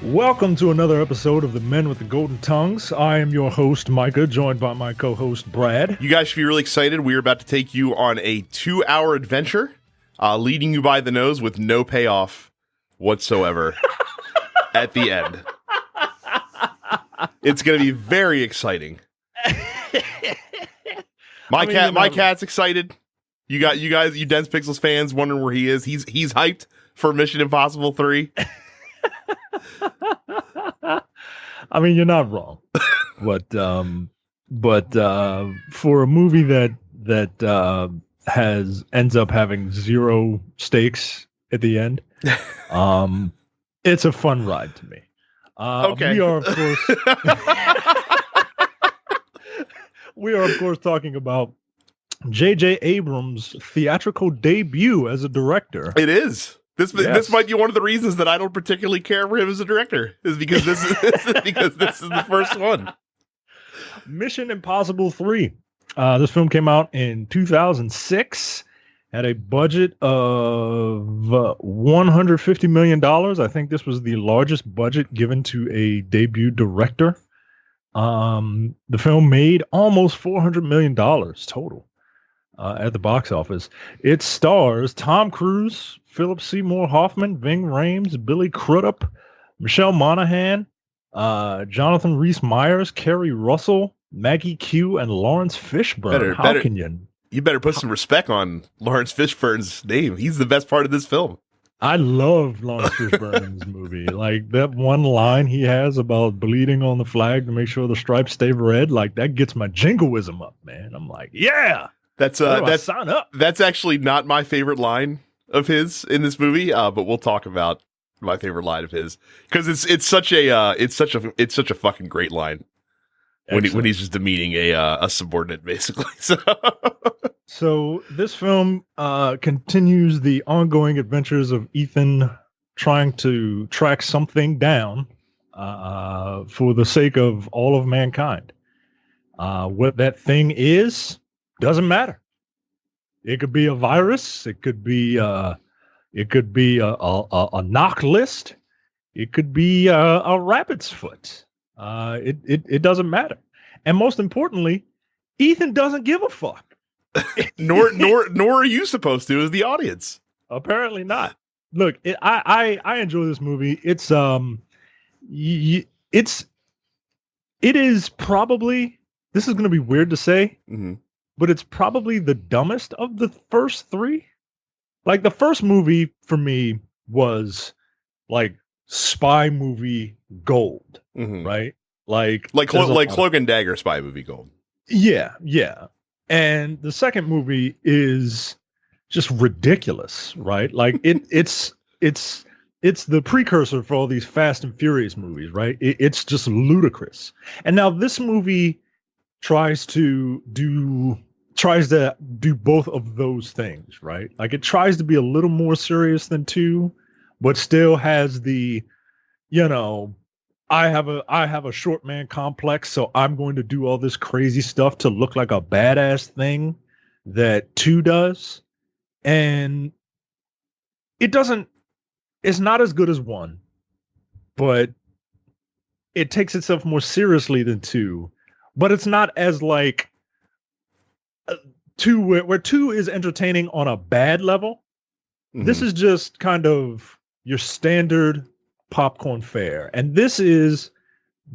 Welcome to another episode of the Men with the Golden Tongues. I am your host, Micah, joined by my co-host, Brad. You guys should be really excited. We're about to take you on a 2-hour adventure, leading you by the nose with no payoff whatsoever at the end. It's going to be very exciting. My cat's excited. You guys, you Dense Pixels fans, wondering where he is. He's hyped for Mission Impossible 3. I mean, you're not wrong, but for a movie that ends up having zero stakes at the end, it's a fun ride to me. Okay, we are of course talking about J.J. Abrams' theatrical debut as a director. It is. This might be one of the reasons that I don't particularly care for him as a director, is because this is the first one. Mission Impossible 3. This film came out in 2006, had a budget of $150 million. I think this was the largest budget given to a debut director. The film made almost $400 million total at the box office. It stars Tom Cruise, Philip Seymour Hoffman, Ving Rhames, Billy Crudup, Michelle Monaghan, Jonathan Rhys-Meyers, Kerry Russell, Maggie Q, and Lawrence Fishburne. You better put some respect on Lawrence Fishburne's name. He's the best part of this film. I love Lawrence Fishburne in this movie. Like, that one line he has about bleeding on the flag to make sure the stripes stay red, like, that gets my jingoism up, man. I'm like, yeah! That's sign up. That's actually not my favorite line of his in this movie, but we'll talk about my favorite line of his, because it's such a fucking great line when he's just demeaning a subordinate, basically. So this film continues the ongoing adventures of Ethan trying to track something down for the sake of all of mankind. What that thing is doesn't matter. It could be a virus. It could be a knock list. It could be a rabbit's foot. It doesn't matter. And most importantly, Ethan doesn't give a fuck. nor are you supposed to, as the audience. Apparently not. Look, I enjoy this movie. It is probably, this is going to be weird to say, but it's probably the dumbest of the first three. Like, the first movie for me was like spy movie gold, right? Like Cloak and Dagger spy movie gold. Yeah. And the second movie is just ridiculous, right? Like, it's the precursor for all these Fast and Furious movies, right? It's just ludicrous. And now this movie tries to do both of those things, right? Like, it tries to be a little more serious than 2, but still has the, I have a short man complex, so I'm going to do all this crazy stuff to look like a badass thing that 2 does. And it's not as good as 1, but it takes itself more seriously than 2. But it's not as like 2, where 2 is entertaining on a bad level. This is just kind of your standard popcorn fare, and this is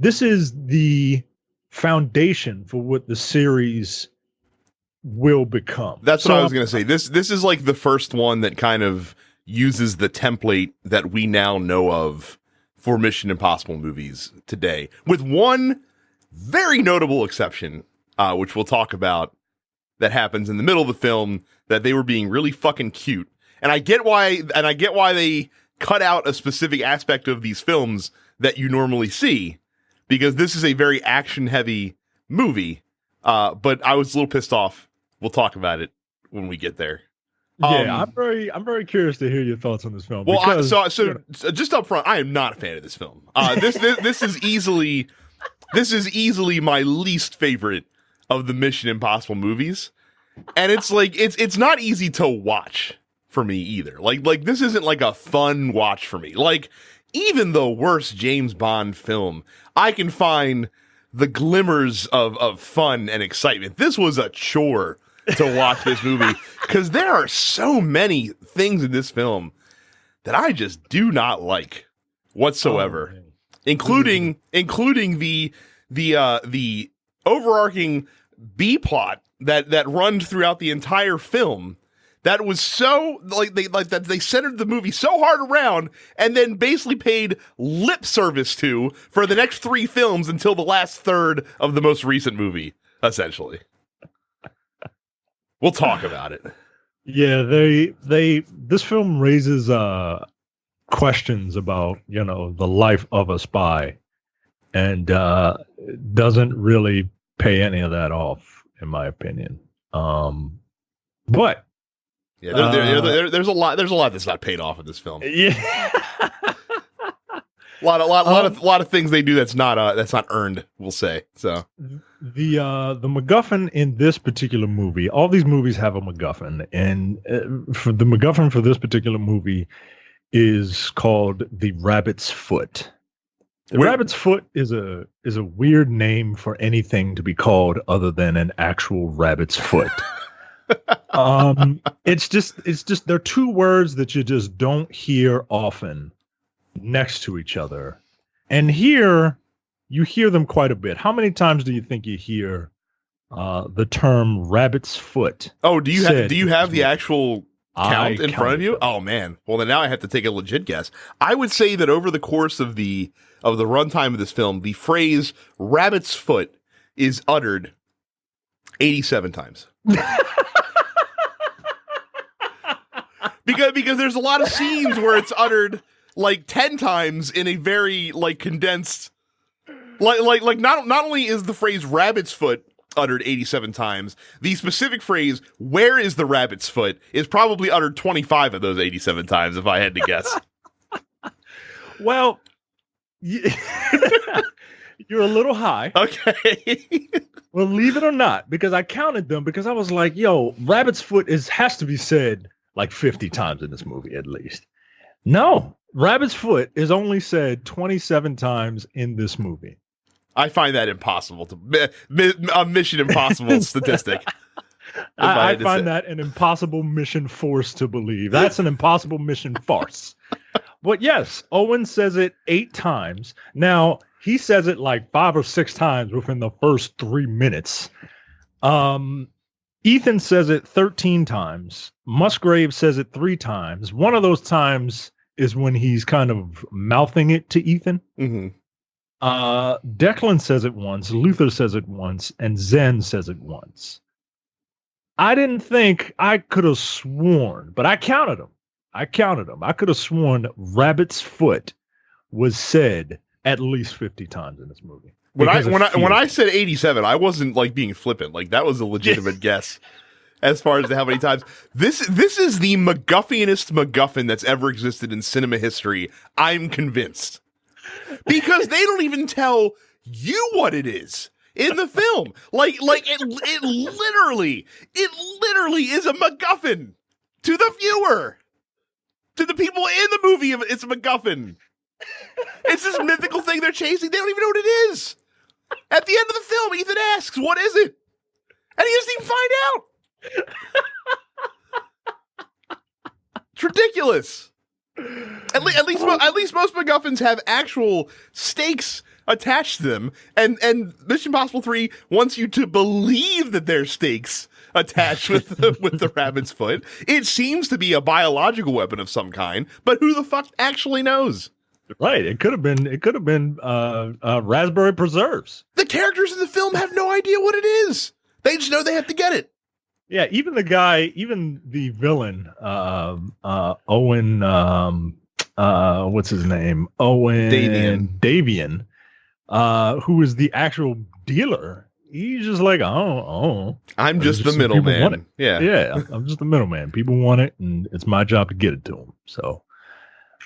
the foundation for what the series will become. That's what I was going to say. This is like the first one that kind of uses the template that we now know of for Mission Impossible movies today, with one very notable exception, which we'll talk about, that happens in the middle of the film, that they were being really fucking cute. And I get why they cut out a specific aspect of these films that you normally see, because this is a very action-heavy movie. But I was a little pissed off. We'll talk about it when we get there. Yeah, I'm very curious to hear your thoughts on this film. Well, because, so just up front, I am not a fan of this film. This is easily my least favorite of the Mission Impossible movies, and it's like it's not easy to watch for me either. Like this isn't like a fun watch for me. Like, even the worst James Bond film, I can find the glimmers of fun and excitement. This was a chore to watch this movie because there are so many things in this film that I just do not like whatsoever, including the overarching B plot that runs throughout the entire film. That was so they centered the movie so hard around, and then basically paid lip service to for the next 3 films until the last third of the most recent movie. Essentially, we'll talk about it. Yeah, this film raises questions about the life of a spy, and doesn't really pay any of that off, in my opinion. But. Yeah, there's a lot that's not paid off in this film. Yeah, a lot of things they do that's not earned. We'll say so. The MacGuffin in this particular movie, all these movies have a MacGuffin, and for the MacGuffin for this particular movie is called the Rabbit's Foot. The Rabbit's Foot is a weird name for anything to be called other than an actual rabbit's foot. It's just they're 2 words that you just don't hear often next to each other, and here you hear them quite a bit. How many times do you think you hear the term rabbit's foot? Oh, do you have the actual count in front of you? Them. Oh man, well then now I have to take a legit guess. I would say that over the course of the runtime of this film, the phrase rabbit's foot is uttered 87 times. Because there's a lot of scenes where it's uttered like 10 times in a very condensed like not only is the phrase rabbit's foot uttered 87 times, the specific phrase where is the rabbit's foot is probably uttered 25 of those 87 times if I had to guess. Well, you're a little high. Okay. Well, leave it or not, because I counted them, because I was like, yo, rabbit's foot has to be said like 50 times in this movie at least. No, rabbit's foot is only said 27 times in this movie. I find that impossible a Mission Impossible statistic. I find that an impossible mission force to believe. That's an impossible mission farce. But yes, Owen says it 8 times. Now, he says it like 5 or 6 times within the first 3 minutes. Ethan says it 13 times. Musgrave says it 3 times. One of those times is when he's kind of mouthing it to Ethan. Mm-hmm. Declan says it once. Luther says it once. And Zen says it once. I didn't think I could have sworn, but I counted them. I could have sworn rabbit's foot was said at least 50 times in this movie. When I said 87, I wasn't like being flippant. Like that was a legitimate guess as far as how many times. This is the MacGuffinest MacGuffin that's ever existed in cinema history. I'm convinced. Because they don't even tell you what it is in the film. Like it literally is a MacGuffin to the viewer. To the people in the movie, it's a MacGuffin. It's this mythical thing they're chasing. They don't even know what it is. At the end of the film, Ethan asks, "What is it?" And he doesn't even find out. It's ridiculous. At least most MacGuffins have actual stakes attached to them, and Mission Impossible 3 wants you to believe that there's stakes attached with the rabbit's foot. It seems to be a biological weapon of some kind, but who the fuck actually knows? Right. It could have been raspberry preserves. The characters in the film have no idea what it is. They just know they have to get it. Yeah, even the villain, Owen, what's his name? Davian, who is the actual dealer. He's just like, oh. I'm just the middleman. Yeah, I'm just the middleman. People want it, and it's my job to get it to them. So,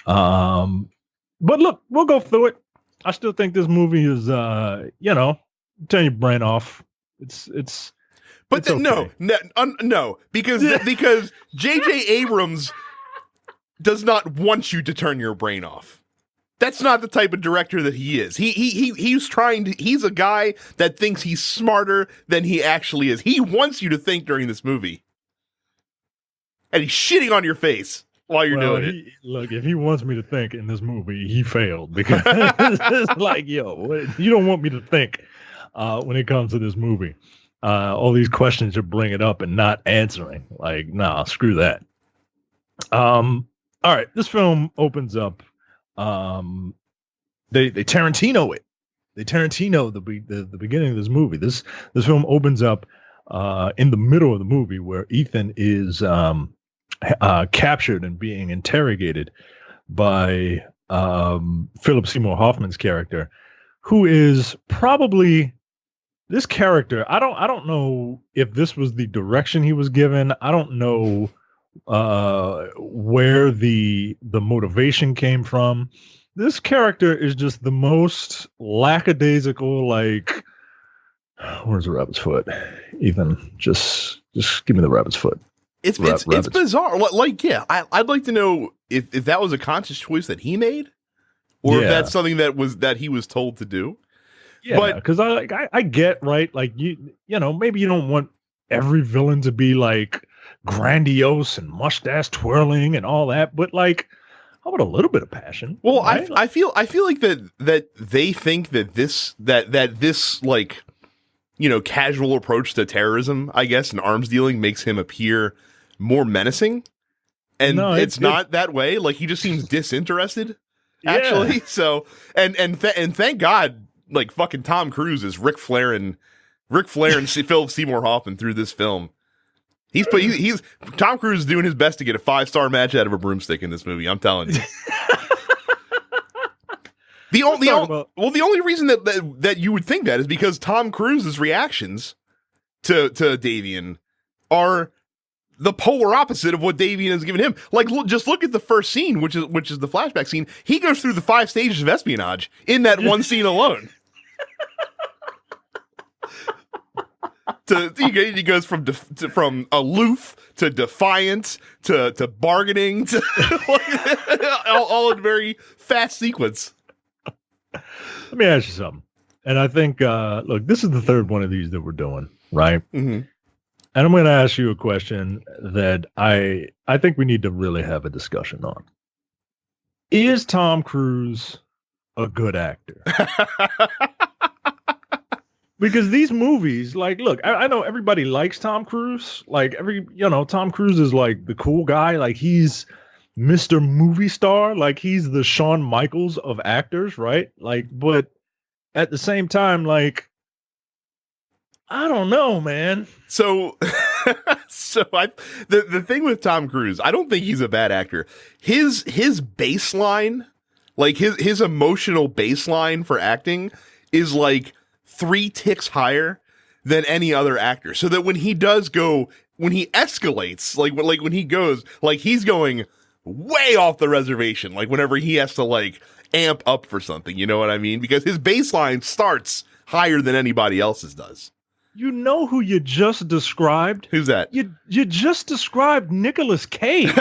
but look, we'll go through it. I still think this movie is, turn your brain off. It's. But it's okay. No, because J.J. Abrams does not want you to turn your brain off. That's not the type of director that he is. He's a guy that thinks he's smarter than he actually is. He wants you to think during this movie. And he's shitting on your face while you're doing it. Look, if he wants me to think in this movie, he failed, because it's like, yo, you don't want me to think when it comes to this movie. All these questions you're bringing up and not answering. Like, nah, screw that. All right, this film opens up. They Tarantino it. They Tarantino the beginning of this movie. This film opens up in the middle of the movie, where Ethan is captured and being interrogated by Philip Seymour Hoffman's character, who is probably this character. I don't know if this was the direction he was given. I don't know where the motivation came from. This character is just the most lackadaisical, like, where's the rabbit's foot? Ethan, just give me the rabbit's foot. It's bizarre. Like, yeah, I'd like to know if that was a conscious choice that he made, or if that's something that he was told to do. Yeah, because I get, right, like, you know, maybe you don't want every villain to be like grandiose and mustache twirling and all that, but like, how about a little bit of passion? Well, right? I feel like that they think that this like, you know, casual approach to terrorism, I guess, and arms dealing makes him appear more menacing, and it's not that way. Like, he just seems disinterested, actually. So and thank God, like, fucking Tom Cruise is Ric Flair and Philip Seymour Hoffman through this film. He's Tom Cruise is doing his best to get a 5-star match out of a broomstick in this movie. I'm telling you. The only reason that you would think that is because Tom Cruise's reactions to Davian are the polar opposite of what Davian has given him. Like, just look at the first scene, which is the flashback scene. He goes through the 5 stages of espionage in that one scene alone. He goes from aloof to defiant to bargaining to all in very fast sequence. Let me ask you something. And I think, look, this is the third one of these that we're doing, right? Mm-hmm. And I'm going to ask you a question that I think we need to really have a discussion on. Is Tom Cruise a good actor? Because these movies, like, look, I know everybody likes Tom Cruise. Like, Tom Cruise is like the cool guy. Like, he's Mr. Movie Star. Like, he's the Shawn Michaels of actors, right? Like, but at the same time, like, I don't know, man. So the thing with Tom Cruise, I don't think he's a bad actor. His baseline, like his emotional baseline for acting is like 3 ticks higher than any other actor. So that when he escalates, like when he goes, like, he's going way off the reservation, like whenever he has to like amp up for something, you know what I mean? Because his baseline starts higher than anybody else's does. You know who you just described? Who's that? You just described Nicolas Cage.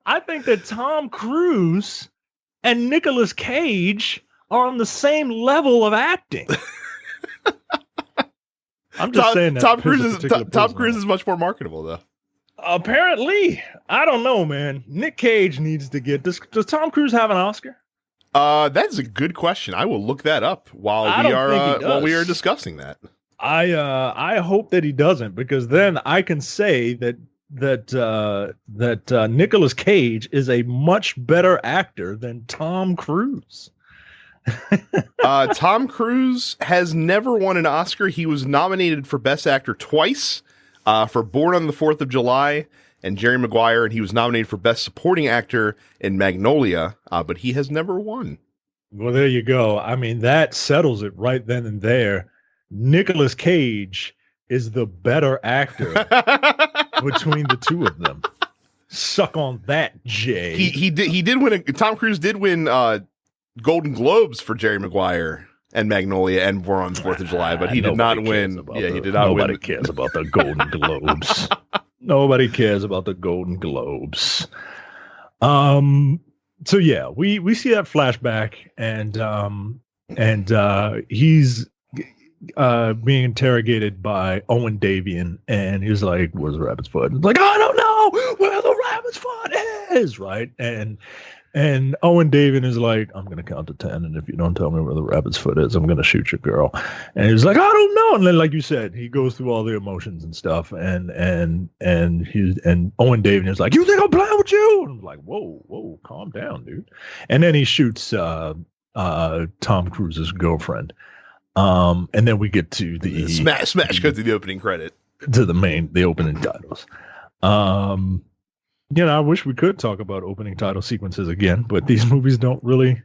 I think that Tom Cruise and Nicolas Cage are on the same level of acting. I'm just saying that. Tom Cruise is much more marketable, though. Apparently. I don't know, man. Nick Cage needs to get this. Does Tom Cruise have an Oscar? That's a good question. I will look that up while we are discussing that. I hope that he doesn't, because then I can say that Nicolas Cage is a much better actor than Tom Cruise. Tom Cruise has never won an Oscar. He was nominated for Best Actor twice, for Born on the 4th of July and Jerry Maguire, and he was nominated for Best Supporting Actor in Magnolia, but he has never won. Well, there you go. I mean, that settles it right then and there. Nicolas Cage is the better actor between the two of them. Suck on that, Jay. He did win. Tom Cruise did win Golden Globes for Jerry Maguire and Magnolia and Born on the 4th of July, but he did not win. Yeah, he did not win. Nobody cares about the Golden Globes. Nobody cares about the Golden Globes. So yeah, we see that flashback, and he's being interrogated by Owen Davian, and he's like, "Where's the rabbit's foot?" And like, "I don't know where the rabbit's foot is," right? And Owen Davian is like, "I'm gonna count to 10, and if you don't tell me where the rabbit's foot is, I'm gonna shoot your girl." And he's like, "I don't know." And then, like you said, he goes through all the emotions and stuff, and Owen Davian is like, "You think I'm playing with you?" And I'm like, "Whoa, calm down, dude." And then he shoots Tom Cruise's girlfriend. And then we get to the smash cut to the opening credit, to the opening titles. I wish we could talk about opening title sequences again, but these movies don't really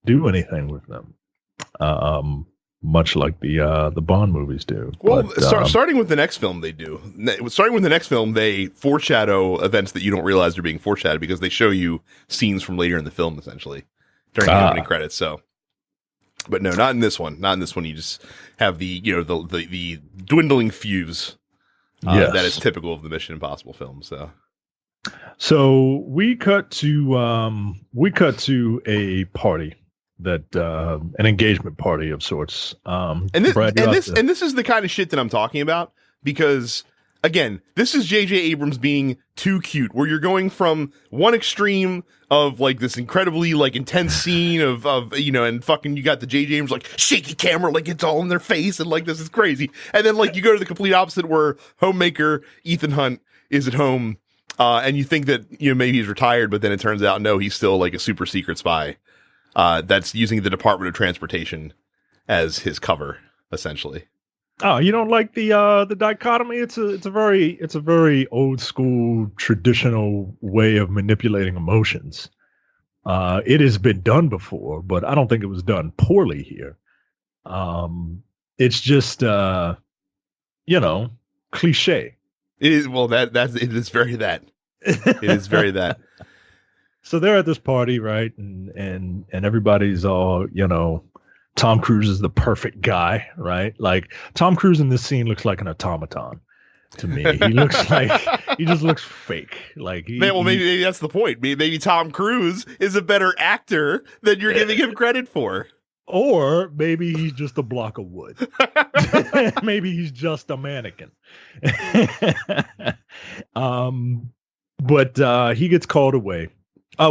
do anything with them, much like the Bond movies do. Well, starting with the next film, they do. Starting with the next film, they foreshadow events that you don't realize are being foreshadowed because they show you scenes from later in the film, essentially during the opening credits. So. But no, not in this one. Not in this one. You just have the dwindling fuse that is typical of the Mission Impossible films. So we cut to a party that an engagement party of sorts. And this is the kind of shit that I'm talking about because. Again, this is J.J. Abrams being too cute, where you're going from one extreme of like this incredibly like intense scene of and fucking you got the J.J. Abrams like shaky camera, like it's all in their face and like this is crazy. And then like you go to the complete opposite where homemaker Ethan Hunt is at home and you think that maybe he's retired, but then it turns out no, he's still like a super secret spy that's using the Department of Transportation as his cover, essentially. Oh, you don't like the dichotomy? It's a very old school traditional way of manipulating emotions. It has been done before, but I don't think it was done poorly here. It's just cliche. It is it is very that. It is very that. So they're at this party, right? And everybody's all, Tom Cruise is the perfect guy, right? Like Tom Cruise in this scene looks like an automaton to me. He looks like he just looks fake. Like maybe that's the point. Maybe Tom Cruise is a better actor than you're giving him credit for. Or maybe he's just a block of wood. Maybe he's just a mannequin. But he gets called away.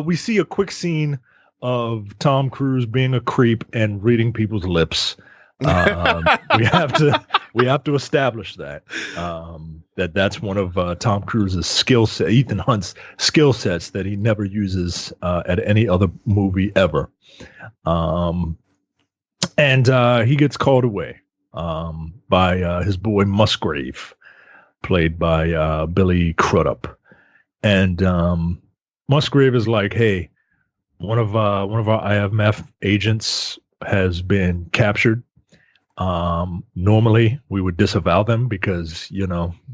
We see a quick scene of Tom Cruise being a creep and reading people's lips. We have to establish that's one of Tom Cruise's skill set, Ethan Hunt's skill sets that he never uses at any other movie ever. And he gets called away by his boy Musgrave, played by Billy Crudup. And Musgrave is like, "Hey, one of our IMF agents has been captured. Normally we would disavow them because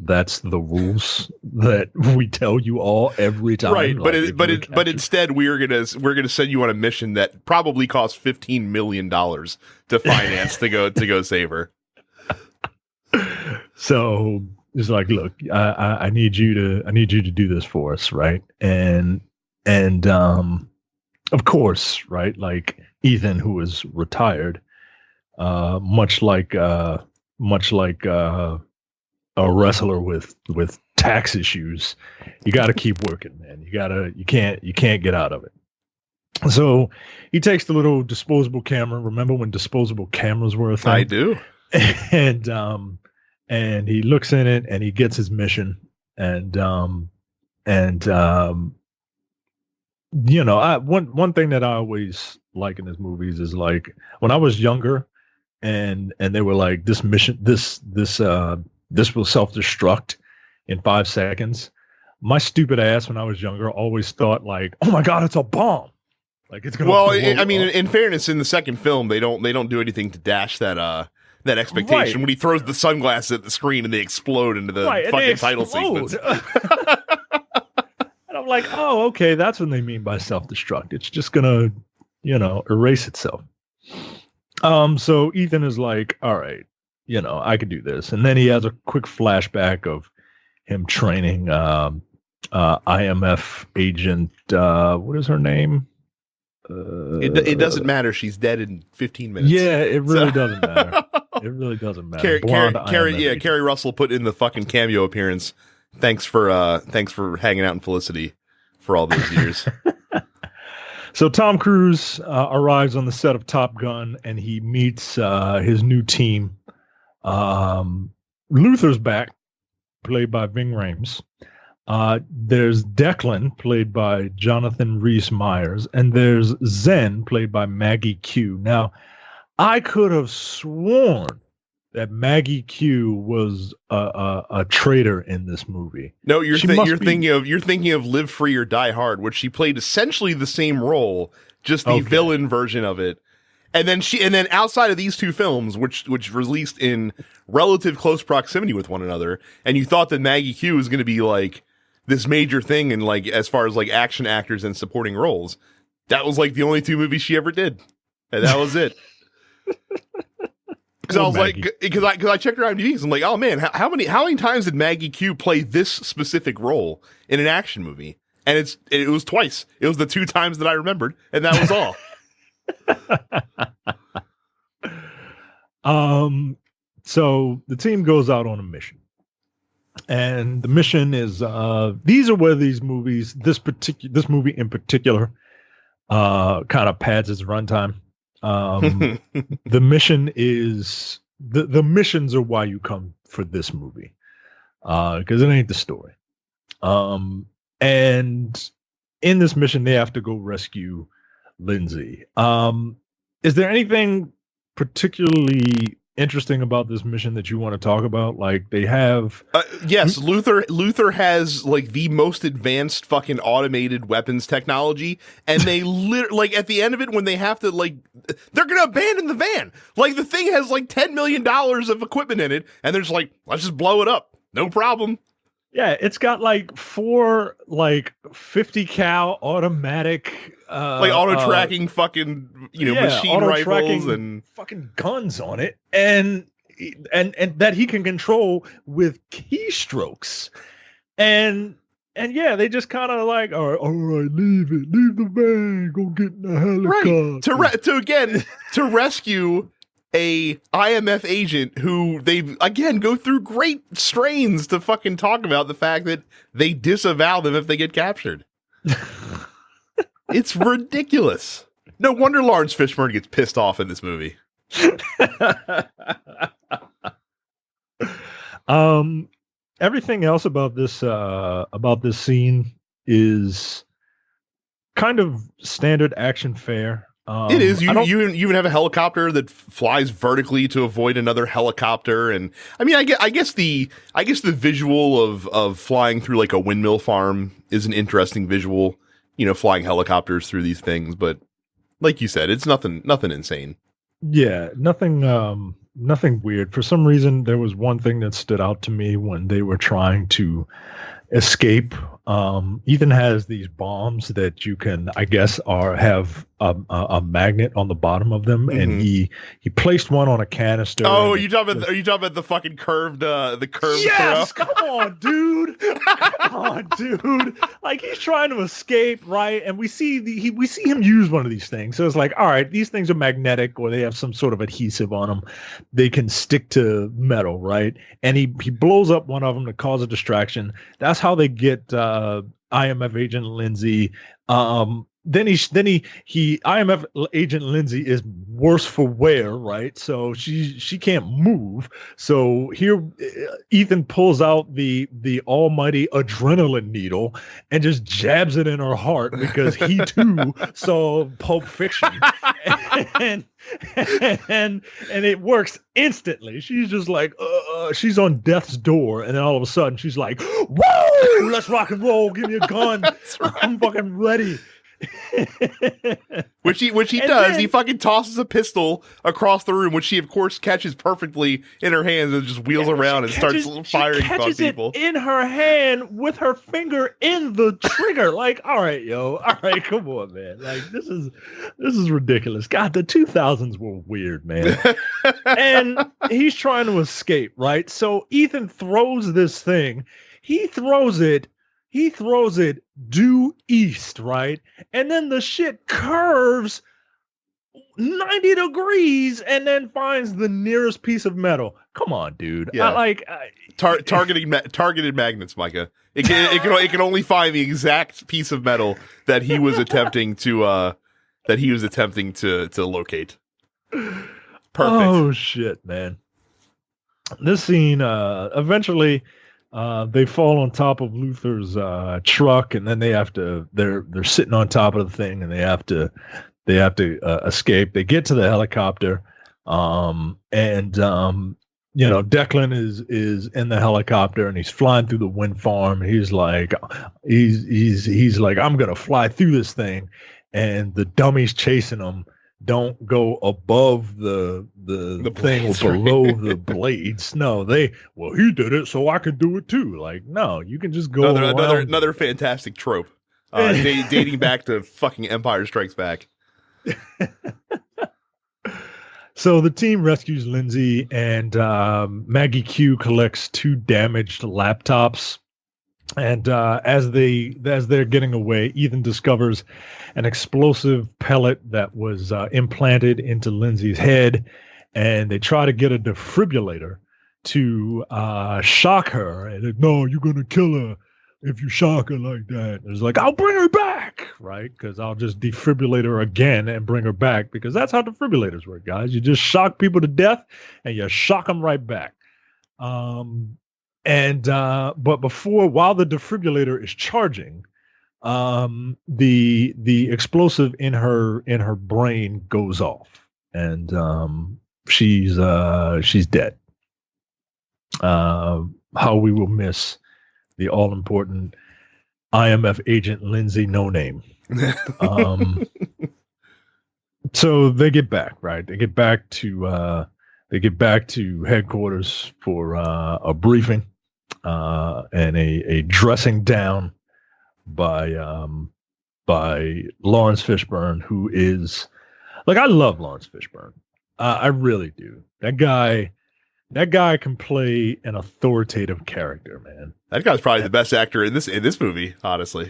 that's the rules that we tell you all every time. Right, but instead we're gonna send you on a mission that probably costs $15 million to finance to go save her." So it's like, "Look, I need you to do this for us, right?" And of course, right, like Ethan, who is retired, much like a wrestler with tax issues, you got to keep working, man. You can't get out of it. So he takes the little disposable camera. Remember when disposable cameras were a thing? I do. And he looks in it and he gets his mission. One thing that I always like in his movies is like when I was younger and they were like, this mission, this will self-destruct in 5 seconds. My stupid ass when I was younger always thought like, oh my God, it's a bomb. Like it's gonna. Well, I mean, in fairness, in the second film, they don't do anything to dash that expectation. Right. When he throws the sunglasses at the screen and they explode into the fucking title sequence. And I'm like, oh, okay, that's what they mean by self-destruct. It's just gonna, erase itself. So Ethan is like, all right, I could do this. And then he has a quick flashback of him training IMF agent. What is her name? It doesn't matter. She's dead in 15 minutes. Yeah, it really doesn't matter. It really doesn't matter. Carrie Russell put in the fucking cameo appearance. Thanks for hanging out in Felicity for all those years. So Tom Cruise arrives on the set of Top Gun, and he meets his new team. Luther's back, played by Ving Rhames. There's Declan, played by Jonathan Rhys-Meyers, and there's Zen, played by Maggie Q. Now, I could have sworn that Maggie Q was a traitor in this movie. No, you're thinking of Live Free or Die Hard, which she played essentially the same role, just the villain version of it. And then outside of these two films, which released in relative close proximity with one another, and you thought that Maggie Q was going to be like this major thing in like as far as like action actors and supporting roles, that was like the only two movies she ever did, and that was it. Because I was Maggie. Like, because I checked her IMDb, because I'm like, oh man, how many times did Maggie Q play this specific role in an action movie? And it was twice. It was the two times that I remembered, and that was all. So the team goes out on a mission, and the mission is these are where these movies, this movie in particular, kind of pads its runtime. The mission is the missions are why you come for this movie, because it ain't the story. And in this mission, they have to go rescue Lindsay. Is there anything particularly interesting about this mission that you want to talk about? Like, they have yes, Luther has like the most advanced fucking automated weapons technology, and they like at the end of it, when they have to, like, they're gonna abandon the van. Like, the thing has like $10 million of equipment in it, and they're just like, let's just blow it up, no problem. Yeah, it's got like 4 like 50 cal automatic like auto tracking fucking machine rifles and fucking guns on it, and that he can control with keystrokes, and yeah, they just kind of like, all right, leave the van, go get in the helicopter, right, to rescue a IMF agent who they again go through great strains to fucking talk about the fact that they disavow them if they get captured. It's ridiculous. No wonder Lawrence Fishburne gets pissed off in this movie. Everything else about this scene is kind of standard action fare. It is. You even have a helicopter that flies vertically to avoid another helicopter, and I mean, I guess the visual of flying through like a windmill farm is an interesting visual. Flying helicopters through these things, but like you said, it's nothing insane. Yeah, nothing weird. For some reason, there was one thing that stood out to me when they were trying to escape. Ethan has these bombs that you can, I guess, have a magnet on the bottom of them, and he placed one on a canister. Oh, are you talking about the fucking curved yes, throw? Come on, dude. Like, he's trying to escape, right? And we see him use one of these things. So it's like, all right, these things are magnetic, or they have some sort of adhesive on them. They can stick to metal, right? And he blows up one of them to cause a distraction. That's how they get IMF agent Lindsay. Then IMF agent Lindsay is worse for wear, right? So she can't move. So here Ethan pulls out the almighty adrenaline needle and just jabs it in her heart, because he too saw Pulp Fiction. and it works instantly. She's just like, she's on death's door, and then all of a sudden she's like, whoa, let's rock and roll, give me a gun. Right. I'm fucking ready. which he does. Then, he fucking tosses a pistol across the room, which she of course catches perfectly in her hands and just wheels around and starts firing on people. In her hand with her finger in the trigger. Like, all right, come on, man. Like, this is ridiculous. God, the 2000s were weird, man. And he's trying to escape, right? So Ethan throws this thing. He throws it He throws it due east, right? And then the shit curves 90 degrees and then finds the nearest piece of metal. Come on, dude. Yeah. Targeted magnets, Micah. It can only find the exact piece of metal that he was attempting to locate. Perfect. Oh shit, man. This scene, eventually they fall on top of Luther's truck, and then they're sitting on top of the thing, and they have to escape. They get to the helicopter, and Declan is in the helicopter, and he's flying through the wind farm. He's like, I'm gonna fly through this thing, and the dummies chasing him don't go above the thing or below the blades. No, he did it, so I could do it too. Like, no, you can just go. Another fantastic trope, dating back to fucking Empire Strikes Back. So the team rescues Lindsay, and Maggie Q collects 2 damaged laptops. And as they're getting away, Ethan discovers an explosive pellet that was implanted into Lindsay's head, and they try to get a defibrillator to shock her. And no, you're gonna kill her if you shock her like that. And it's like, I'll bring her back, right? Because I'll just defibrillate her again and bring her back, because that's how defibrillators work, guys. You just shock people to death, and you shock them right back. But while the defibrillator is charging, the explosive in her brain goes off, and she's dead. How we will miss the all important IMF agent Lindsay No Name. So they get back, right? They get back to headquarters for a briefing and a dressing down by Lawrence Fishburne, who is like, I love Lawrence Fishburne. I really do. That guy can play an authoritative character, man. That guy's probably the best actor in this movie, honestly.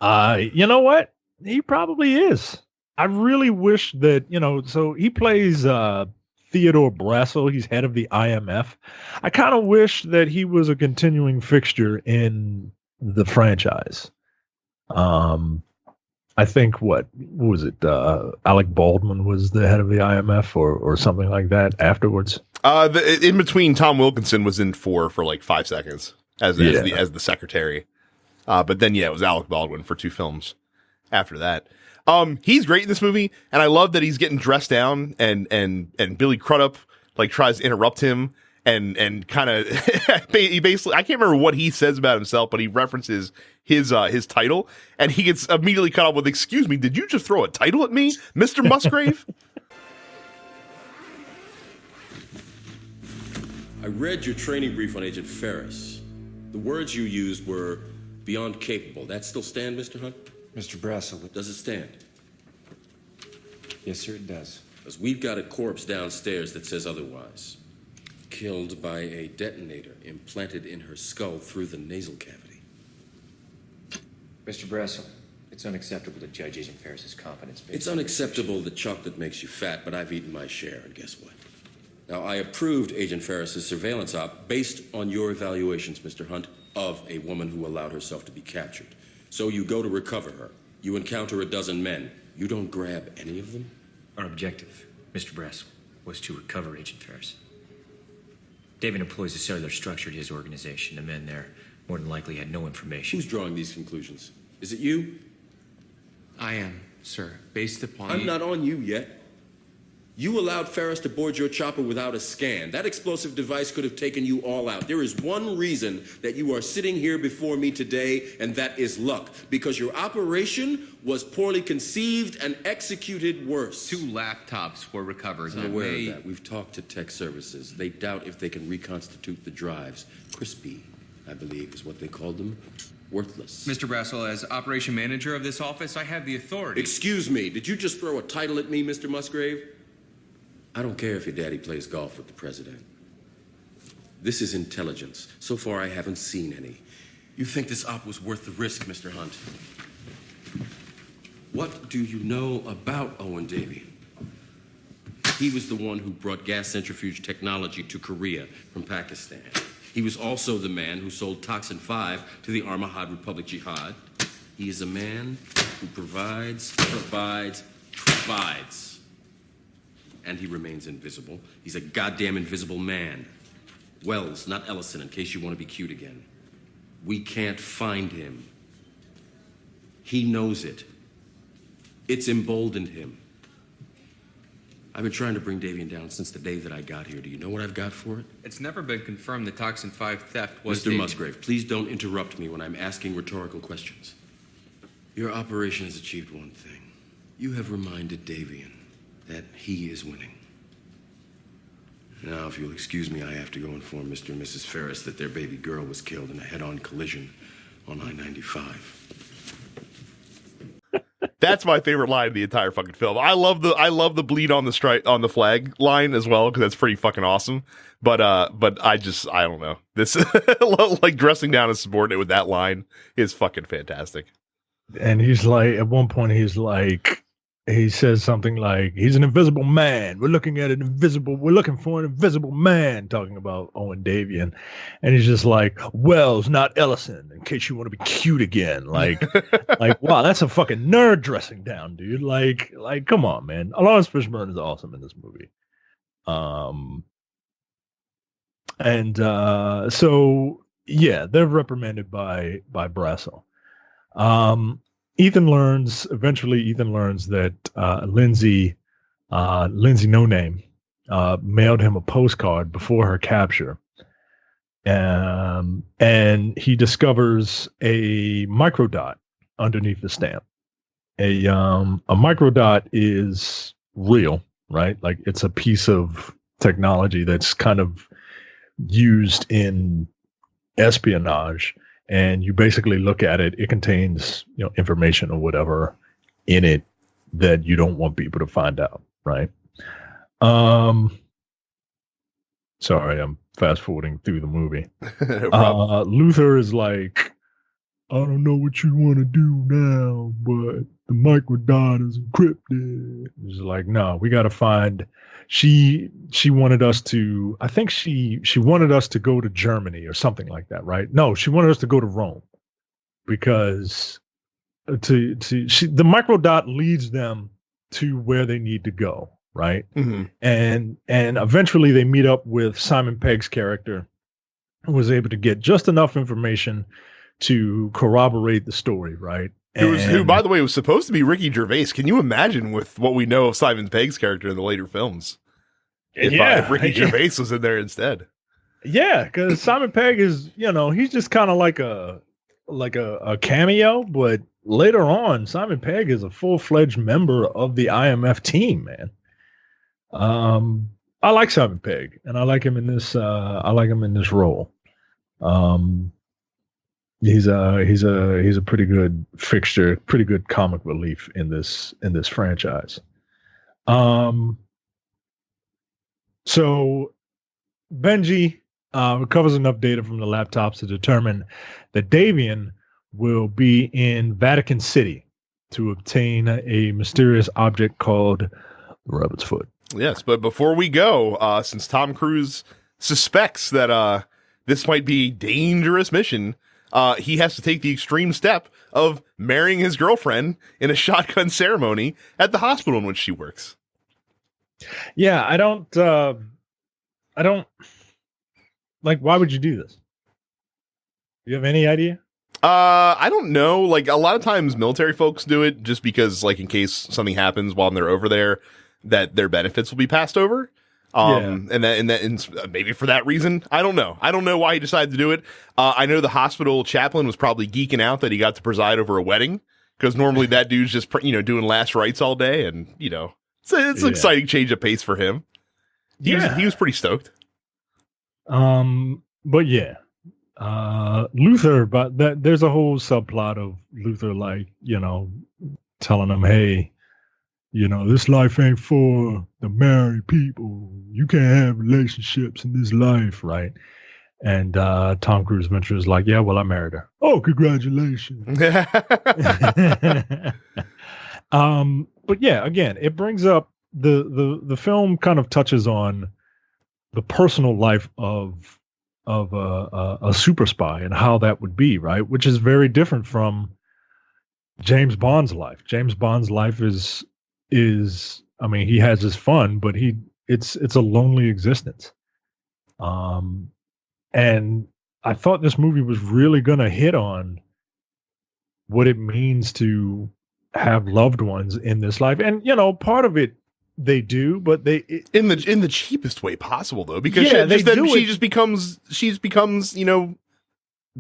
You know what? He probably is. I really wish that, so he plays Theodore Brassel. He's head of the IMF. I kind of wish that he was a continuing fixture in the franchise. I think what was it? Alec Baldwin was the head of the IMF or something like that afterwards. In between, Tom Wilkinson was in for like 5 seconds as the secretary. But then, it was Alec Baldwin for 2 films after that. He's great in this movie, and I love that he's getting dressed down, and Billy Crudup like tries to interrupt him, and kind of he basically, I can't remember what he says about himself, but he references his title, and he gets immediately cut off with, "Excuse me, did you just throw a title at me, Mr. Musgrave?" I read your training brief on Agent Ferris. The words you used were beyond capable. That still stand, Mr. Hunt? Mr. Brassel. Does it stand? Yes, sir, it does. Because we've got a corpse downstairs that says otherwise. Killed by a detonator implanted in her skull through the nasal cavity. Mr. Brassel, it's unacceptable to judge Agent Ferris's competence. It's unacceptable that chocolate makes you fat, but I've eaten my share, and guess what? Now, I approved Agent Ferris's surveillance op based on your evaluations, Mr. Hunt, of a woman who allowed herself to be captured. So you go to recover her. You encounter a dozen men. You don't grab any of them? Our objective, Mr. Brassel, was to recover Agent Ferris. David employs a cellular structure to his organization. The men there more than likely had no information. Who's drawing these conclusions? Is it you? I am, sir. Based upon... I'm not on you yet. You allowed Ferris to board your chopper without a scan. That explosive device could have taken you all out. There is one reason that you are sitting here before me today, and that is luck. Because your operation was poorly conceived and executed worse. 2 laptops were recovered. I'm aware of that. We've talked to tech services. They doubt if they can reconstitute the drives. Crispy, I believe, is what they called them. Worthless. Mr. Brassel, as operation manager of this office, I have the authority. Excuse me, did you just throw a title at me, Mr. Musgrave? I don't care if your daddy plays golf with the president. This is intelligence. So far, I haven't seen any. You think this op was worth the risk, Mr. Hunt? What do you know about Owen Davian? He was the one who brought gas centrifuge technology to Korea from Pakistan. He was also the man who sold Toxin 5 to the Armahad Republic Jihad. He is a man who provides. And he remains invisible. He's a goddamn invisible man. Wells, not Ellison, in case you want to be cute again. We can't find him. He knows it. It's emboldened him. I've been trying to bring Davian down since the day that I got here. Do you know what I've got for it? It's never been confirmed the Toxin 5 theft was Mr. Musgrave, please don't interrupt me when I'm asking rhetorical questions. Your operation has achieved one thing. You have reminded Davian that he is winning. Now, if you'll excuse me, I have to go inform Mr. and Mrs. Ferris that their baby girl was killed in a head-on collision on I-95. That's my favorite line of the entire fucking film. I love the bleed on the flag line as well, because that's pretty fucking awesome. But I don't know. This like dressing down a subordinate with that line is fucking fantastic. And he's like, at one point, he says something like, he's an invisible man. We're looking for an invisible man, talking about Owen Davian. And he's just like, Wells, not Ellison, in case you want to be cute again. Like, wow, that's a fucking nerd dressing down, dude. Like, come on, man. Lawrence Fishburne is awesome in this movie. So yeah, they're reprimanded by Brasso. Ethan learns that Lindsay No Name mailed him a postcard before her capture. And he discovers a microdot underneath the stamp. A microdot is real, right? Like, it's a piece of technology that's kind of used in espionage. And you basically look at it, it contains, information or whatever in it that you don't want people to find out, right? Sorry, I'm fast forwarding through the movie. No Luther is like, I don't know what you want to do now, but the microdot is encrypted. He's like, no, we got to find. She wanted us to. I think she wanted us to go to Germany or something like that, right? No, she wanted us to go to Rome because the microdot leads them to where they need to go, right? Mm-hmm. And eventually they meet up with Simon Pegg's character, who was able to get just enough information to corroborate the story, right? Who, by the way, was supposed to be Ricky Gervais. Can you imagine with what we know of Simon Pegg's character in the later films? If Ricky Gervais was in there instead. Yeah, because Simon Pegg is, he's just kind of like a cameo, but later on, Simon Pegg is a full-fledged member of the IMF team, man. I like Simon Pegg, and I like him in this. I like him in this role. He's a pretty good fixture, pretty good comic relief in this franchise. So Benji recovers enough data from the laptops to determine that Davian will be in Vatican City to obtain a mysterious object called the Rabbit's Foot. Yes, but before we go, since Tom Cruise suspects that this might be a dangerous mission, he has to take the extreme step of marrying his girlfriend in a shotgun ceremony at the hospital in which she works. Yeah, I don't like, why would you do this? Do you have any idea? I don't know. Like, a lot of times military folks do it just because, like, in case something happens while they're over there, that their benefits will be passed over. And maybe for that reason, I don't know. I don't know why he decided to do it. I know the hospital chaplain was probably geeking out that he got to preside over a wedding, because normally that dude's just, doing last rites all day. And, it's an exciting change of pace for him. He was pretty stoked. But yeah, Luther, but there's a whole subplot of Luther, like, telling him, hey, this life ain't for the married people. You can't have relationships in this life, right? And Tom Cruise mentions like, yeah, well, I married her. Oh, congratulations. But yeah, again, it brings up the film kind of touches on the personal life of a super spy and how that would be, right? Which is very different from James Bond's life. James Bond's life is I mean, he has his fun, but it's a lonely existence. And I thought this movie was really going to hit on what it means to have loved ones in this life. And part of it they do, but in the cheapest way possible, though, because Yeah, she just becomes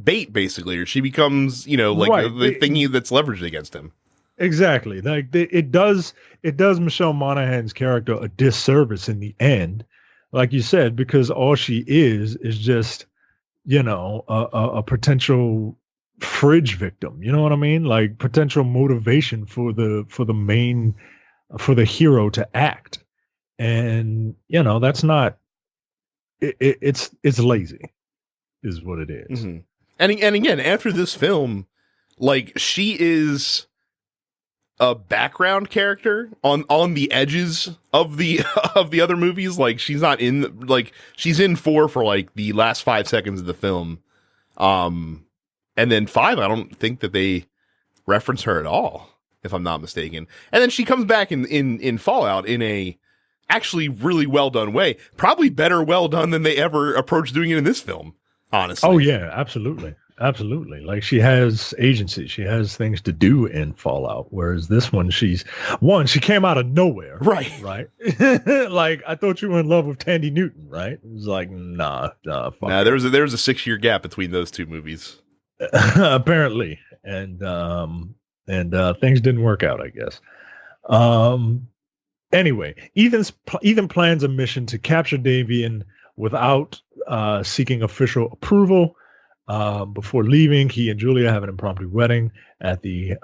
bait, basically, or she becomes Right. the thingy that's leveraged against him. Exactly. Like it does Michelle Monaghan's character a disservice in the end, like you said, because all she is just, a potential fridge victim. You know what I mean? Like potential motivation for the hero to act. And that's not it's lazy is what it is. Mm-hmm. And again, after this film, like, she is a background character on the edges of the of the other movies. Like, she's not in, like, she's in 4 for like the last 5 seconds of the film, and then 5, I don't think that they reference her at all, if I'm not mistaken. And then she comes back in Fallout in a actually really well done way, probably better well done than they ever approached doing it in this film, honestly. Oh yeah, absolutely. Like, she has agency. She has things to do in Fallout. Whereas this one, she came out of nowhere. Right. Like, I thought you were in love with Tandy Newton, right? It was like, fuck there was a 6-year gap between those two movies. apparently. And things didn't work out, I guess. Anyway, Ethan plans a mission to capture Davian without seeking official approval. Before leaving, he and Julia have an impromptu wedding at the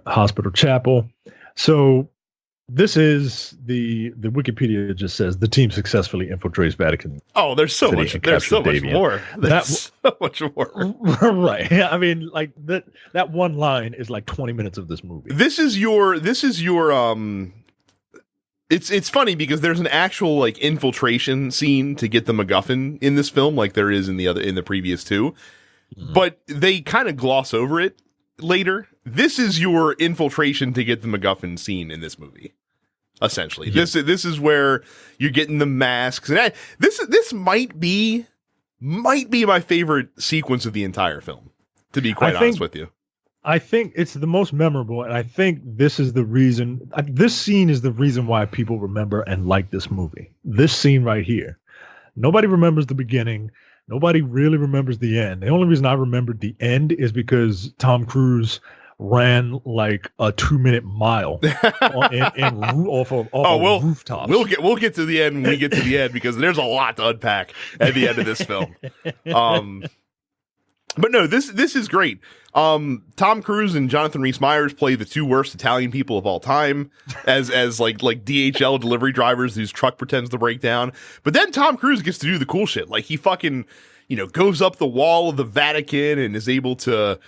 hospital chapel. So this is the Wikipedia just says the team successfully infiltrates Vatican. Oh, there's so much. There's so much more. There's so much more. Right. I mean, like that one line is like 20 minutes of this movie. This is your It's funny because there's an actual like infiltration scene to get the MacGuffin in this film, like there is in the previous two, but they kind of gloss over it later. This is your infiltration to get the MacGuffin scene in this movie, essentially. Yeah. This is where you're getting the masks, and this might be my favorite sequence of the entire film, to be quite honest with you. I think it's the most memorable, and I think this is the reason. This scene is the reason why people remember and like this movie. This scene right here. Nobody remembers the beginning. Nobody really remembers the end. The only reason I remembered the end is because Tom Cruise ran like a 2-minute mile off of rooftops. We'll get to the end when we get to the end, because there's a lot to unpack at the end of this film. But no, this is great. Tom Cruise and Jonathan Rhys-Meyers play the two worst Italian people of all time as like DHL delivery drivers whose truck pretends to break down. But then Tom Cruise gets to do the cool shit. Like, he fucking, goes up the wall of the Vatican and is able to,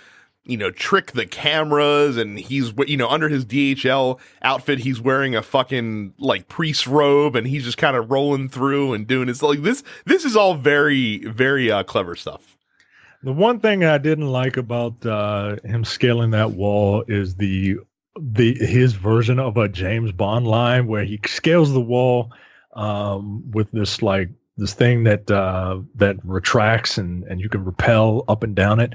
trick the cameras, and he's, under his DHL outfit, he's wearing a fucking like priest robe, and he's just kind of rolling through and doing it. Like, this is all very, very clever stuff. The one thing I didn't like about him scaling that wall is his version of a James Bond line, where he scales the wall with this thing that retracts and you can rappel up and down it.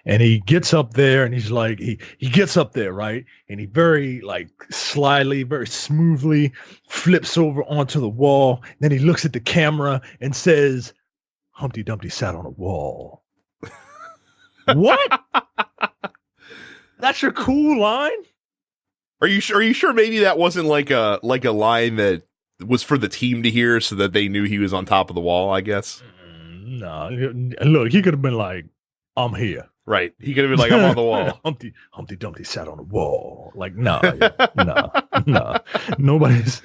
And he gets up there, and he's like, he gets up there, right? And he very slyly, very smoothly flips over onto the wall. Then he looks at the camera and says, "Humpty Dumpty sat on a wall." What? That's your cool line? Are you sure maybe that wasn't like a line that was for the team to hear so that they knew he was on top of the wall, I guess? No. Look, he could have been like, "I'm here." Right. He could have been like, "I'm on the wall." Humpty Dumpty sat on a wall. Like, no. Nobody's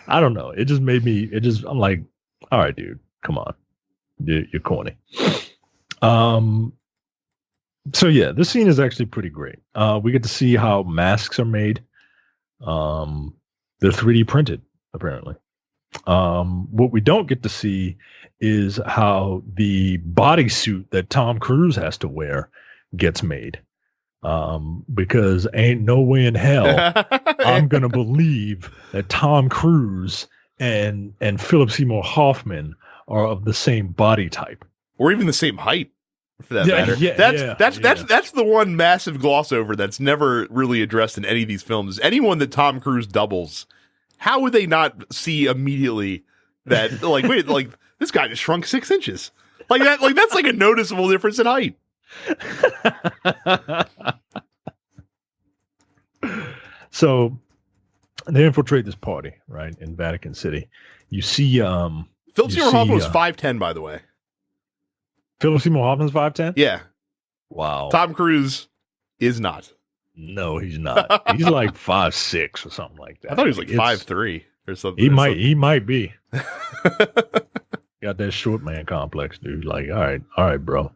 I don't know. It just made me I'm like, all right, dude. Come on, you're corny. So yeah, this scene is actually pretty great. We get to see how masks are made. They're 3D printed, apparently. What we don't get to see is how the bodysuit that Tom Cruise has to wear gets made. Because ain't no way in hell I'm gonna believe that Tom Cruise and Philip Seymour Hoffman are of the same body type, or even the same height, for that matter. That's the one massive gloss over that's never really addressed in any of these films. Anyone that Tom Cruise doubles, how would they not see immediately that, like, wait, like, this guy just shrunk 6 inches, like that? Like, that's like a noticeable difference in height. So they infiltrate this party, right, in Vatican City. You see, Philip Seymour Hoffman was 5'10", by the way. Philip Seymour Hoffman's 5'10"? Yeah. Wow. Tom Cruise is not. No, he's not. He's like 5'6" or something like that. I thought he was like 5'3" or something. He might be. Got that short man complex, dude. Like, all right, bro.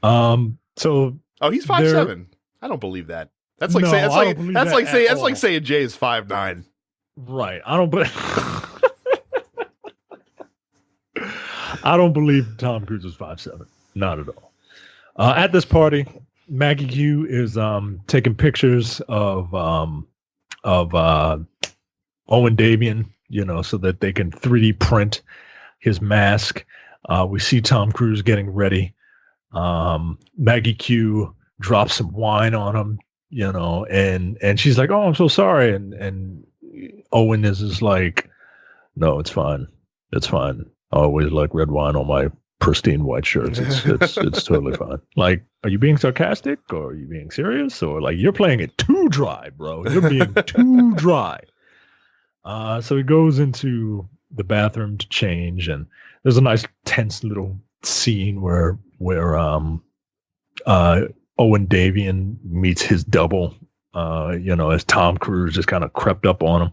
So he's 5'7". I don't believe that. That's like saying Jay is 5'9". Right. I don't believe Tom Cruise is 5'7". Not at all. At this party, Maggie Q is taking pictures of Owen Davian, so that they can 3D print his mask. We see Tom Cruise getting ready. Maggie Q drops some wine on him, and she's like, "Oh, I'm so sorry." And Owen is just like, "No, it's fine. It's fine. I always like red wine on my pristine white shirts. It's totally fine." Like, are you being sarcastic, or are you being serious, or like you're playing it too dry, bro? You're being too dry. So he goes into the bathroom to change, and there's a nice tense little scene where Owen Davian meets his double, as Tom Cruise just kind of crept up on him.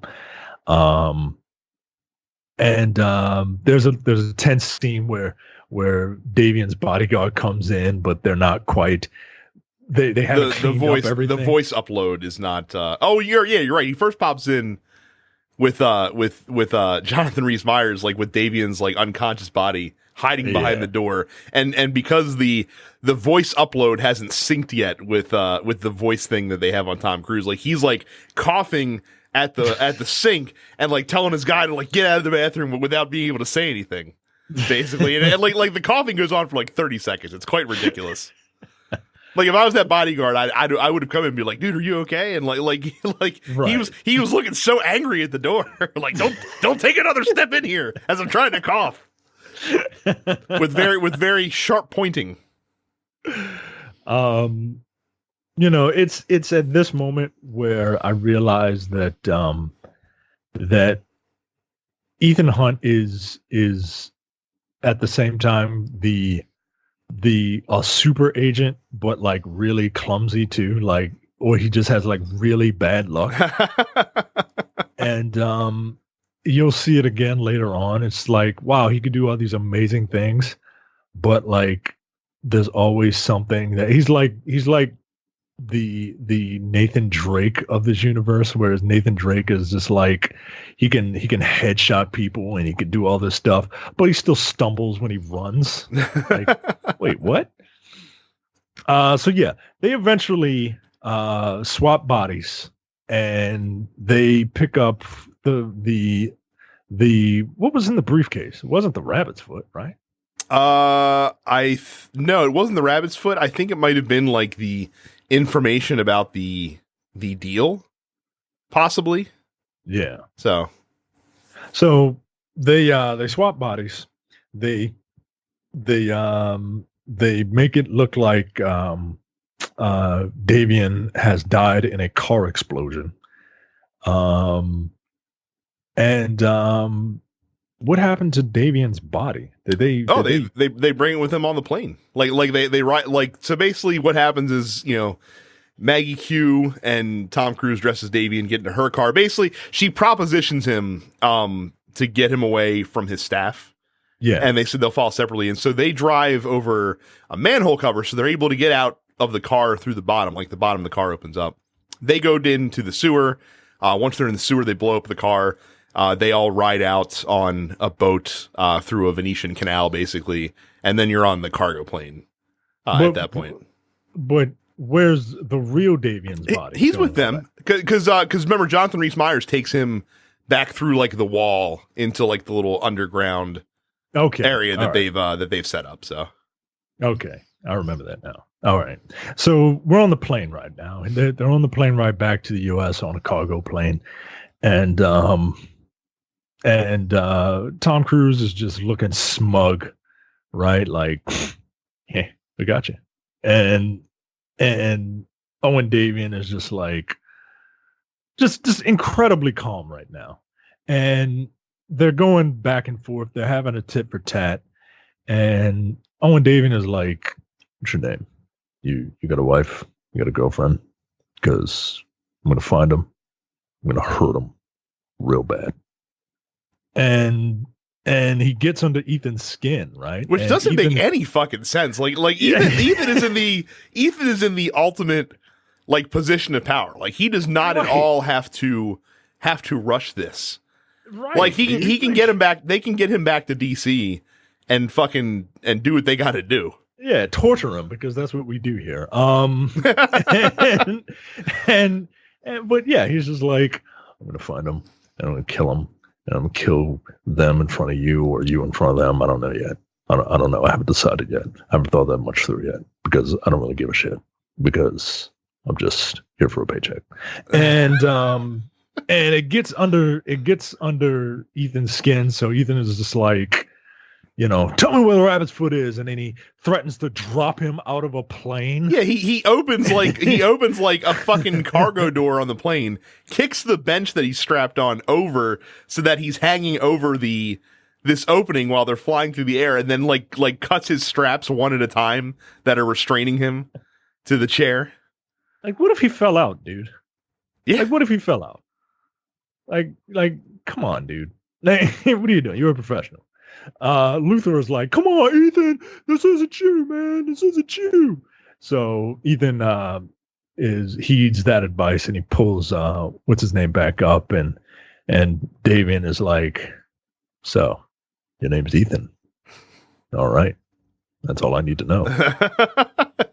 And there's a tense scene where Davian's bodyguard comes in, but they're not quite. They have the voice. Up everything. The voice upload is not. You're right. He first pops in with Jonathan Rhys-Meyers, like with Davian's like unconscious body hiding behind the door, and because the voice upload hasn't synced yet with the voice thing that they have on Tom Cruise, like he's like coughing at the sink and like telling his guy to like get out of the bathroom without being able to say anything, basically, and like the coughing goes on for like 30 seconds. It's quite ridiculous. Like if I was that bodyguard, I would have come in and be like, "Dude, are you okay?" And like right. he was looking so angry at the door, like don't take another step in here as I'm trying to cough, with very sharp pointing. It's at this moment where I realize that that Ethan Hunt is at the same time the super agent, but like really clumsy too, like, or he just has like really bad luck. And you'll see it again later on. It's like, wow, he could do all these amazing things, but like there's always something that he's like the Nathan Drake of this universe, whereas Nathan Drake is just like he can headshot people and he can do all this stuff, but he still stumbles when he runs. Like, wait, what? So yeah, they eventually swap bodies and they pick up the what was in the briefcase. It wasn't the rabbit's foot, right? No, it wasn't the rabbit's foot. I think it might have been like the information about the deal, possibly. Yeah. So they swap bodies. They make it look like Davian has died in a car explosion. What happened to Davian's body? They bring it with them on the plane. Like they write, like, so basically what happens is, Maggie Q and Tom Cruise dresses Davian, get into her car. Basically, she propositions him to get him away from his staff Yeah. And they said they'll file separately. And so they drive over a manhole cover. So they're able to get out of the car through the bottom, like the bottom of the car opens up. They go into the sewer. Once they're in the sewer, they blow up the car. They all ride out on a boat through a Venetian canal, basically. And then you're on the cargo plane at that point. But where's the real Davian's body? He's with them. Because remember, Jonathan Rhys-Meyers takes him back through like the wall into like the little underground area that they've set up. So okay, I remember that now. All right, so we're on the plane ride now. They're on the plane ride back to the U.S. on a cargo plane, and Tom Cruise is just looking smug, right? Like, hey, we got you, and Owen Davian is just like, just incredibly calm right now, and they're going back and forth. They're having a tit for tat, and Owen Davian is like, "What's your name? You got a wife? You got a girlfriend? Because I'm gonna find them. I'm gonna hurt them real bad." And he gets under Ethan's skin, right? Which doesn't make any fucking sense. Like Ethan is in the ultimate like position of power. Like he does not at all have to rush this. Right. Like he can get him back. They can get him back to DC and fucking and do what they got to do. Yeah, torture him because that's what we do here. But yeah, he's just like, I'm gonna find him and I'm gonna kill him and I'm gonna kill them in front of you or you in front of them. I don't know yet. I don't know. I haven't decided yet. I haven't thought that much through yet because I don't really give a shit because I'm just here for a paycheck. And it gets under Ethan's skin. So Ethan is just like, tell me where the rabbit's foot is, and then he threatens to drop him out of a plane. Yeah, he opens like a fucking cargo door on the plane, kicks the bench that he's strapped on over so that he's hanging over this opening while they're flying through the air, and then like cuts his straps one at a time that are restraining him to the chair. Like, what if he fell out, dude? Yeah. Like, what if he fell out? Like, come on, dude. Like, what are you doing? You're a professional. Luther is like, come on, Ethan, this isn't you, man. This isn't you. So Ethan heeds that advice and he pulls what's his name back up and Davian is like, so your name's Ethan. All right. That's all I need to know.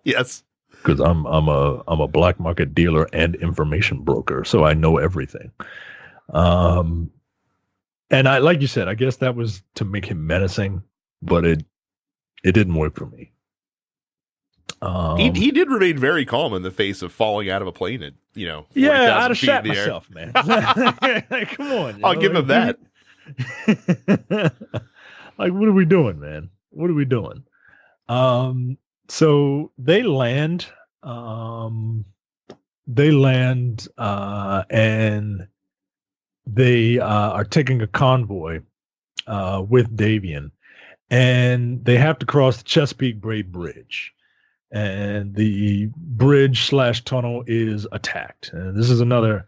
Yes. Because I'm a black market dealer and information broker, so I know everything. And I, like you said, I guess that was to make him menacing, but it didn't work for me. He did remain very calm in the face of falling out of a plane at 40,000 I'd have feet shat in the myself, man. Like, come on, I'll give him that. Like, what are we doing, man? What are we doing? So they land, and they are taking a convoy with Davian, and they have to cross the Chesapeake Bay Bridge, and the bridge / tunnel is attacked. And this is another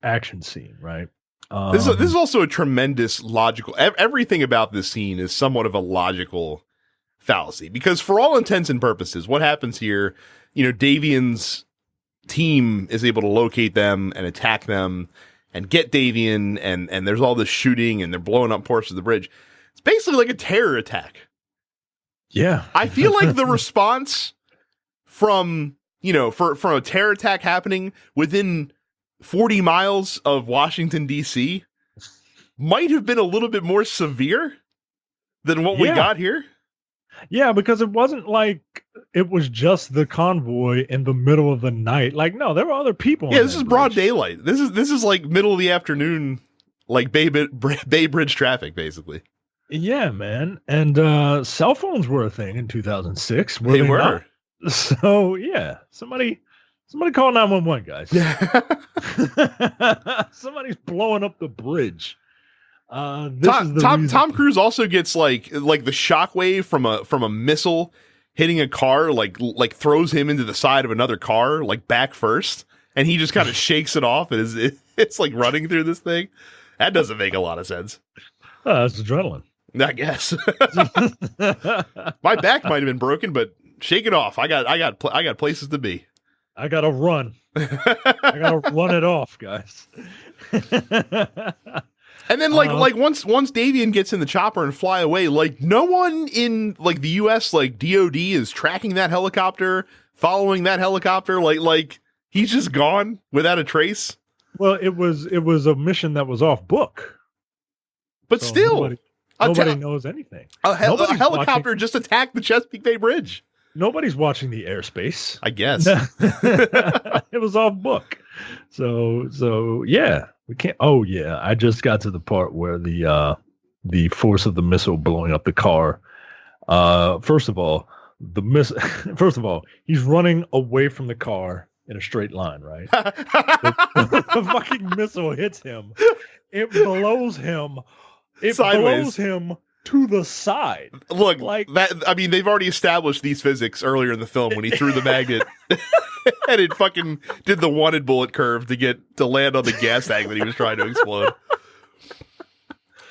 action scene, right? This is also a tremendous logical. Everything about this scene is somewhat of a logical fallacy because, for all intents and purposes, what happens here? Davian's team is able to locate them and attack them and get Davian, and there's all this shooting and they're blowing up portions of the bridge. It's basically like a terror attack. Yeah. I feel like the response from a terror attack happening within 40 miles of Washington, D.C. might have been a little bit more severe than what we got here. Yeah, because it wasn't like it was just the convoy in the middle of the night. Like, no, there were other people. Yeah, this is broad daylight. This is like middle of the afternoon, like Bay Bridge traffic, basically. Yeah, man. And cell phones were a thing in 2006. They were. Not? So yeah, somebody call 911, guys. Somebody's blowing up the bridge. Tom Cruise also gets like the shockwave from a missile hitting a car, like throws him into the side of another car, like back first, and he just kind of shakes it off, and it's like running through this thing. That doesn't make a lot of sense. That's adrenaline. I guess. My back might have been broken, but shake it off. I got places to be. I gotta run. I gotta run it off, guys. And then like once Davian gets in the chopper and fly away, like no one in like the US like DOD is tracking that helicopter, following that helicopter, like he's just gone without a trace. Well, it was a mission that was off book. But so still nobody knows anything. A helicopter just attacked the Chesapeake Bay Bridge. Nobody's watching the airspace. I guess. It was off book. So yeah, we can't. Oh yeah, I just got to the part where the force of the missile blowing up the car. First of all, he's running away from the car in a straight line, right? The fucking missile hits him. It blows him. It sideways. blows him to the side. Look, like that. I mean, they've already established these physics earlier in the film when he threw the magnet and it fucking did the wanted bullet curve to land on the gas tank that he was trying to explode.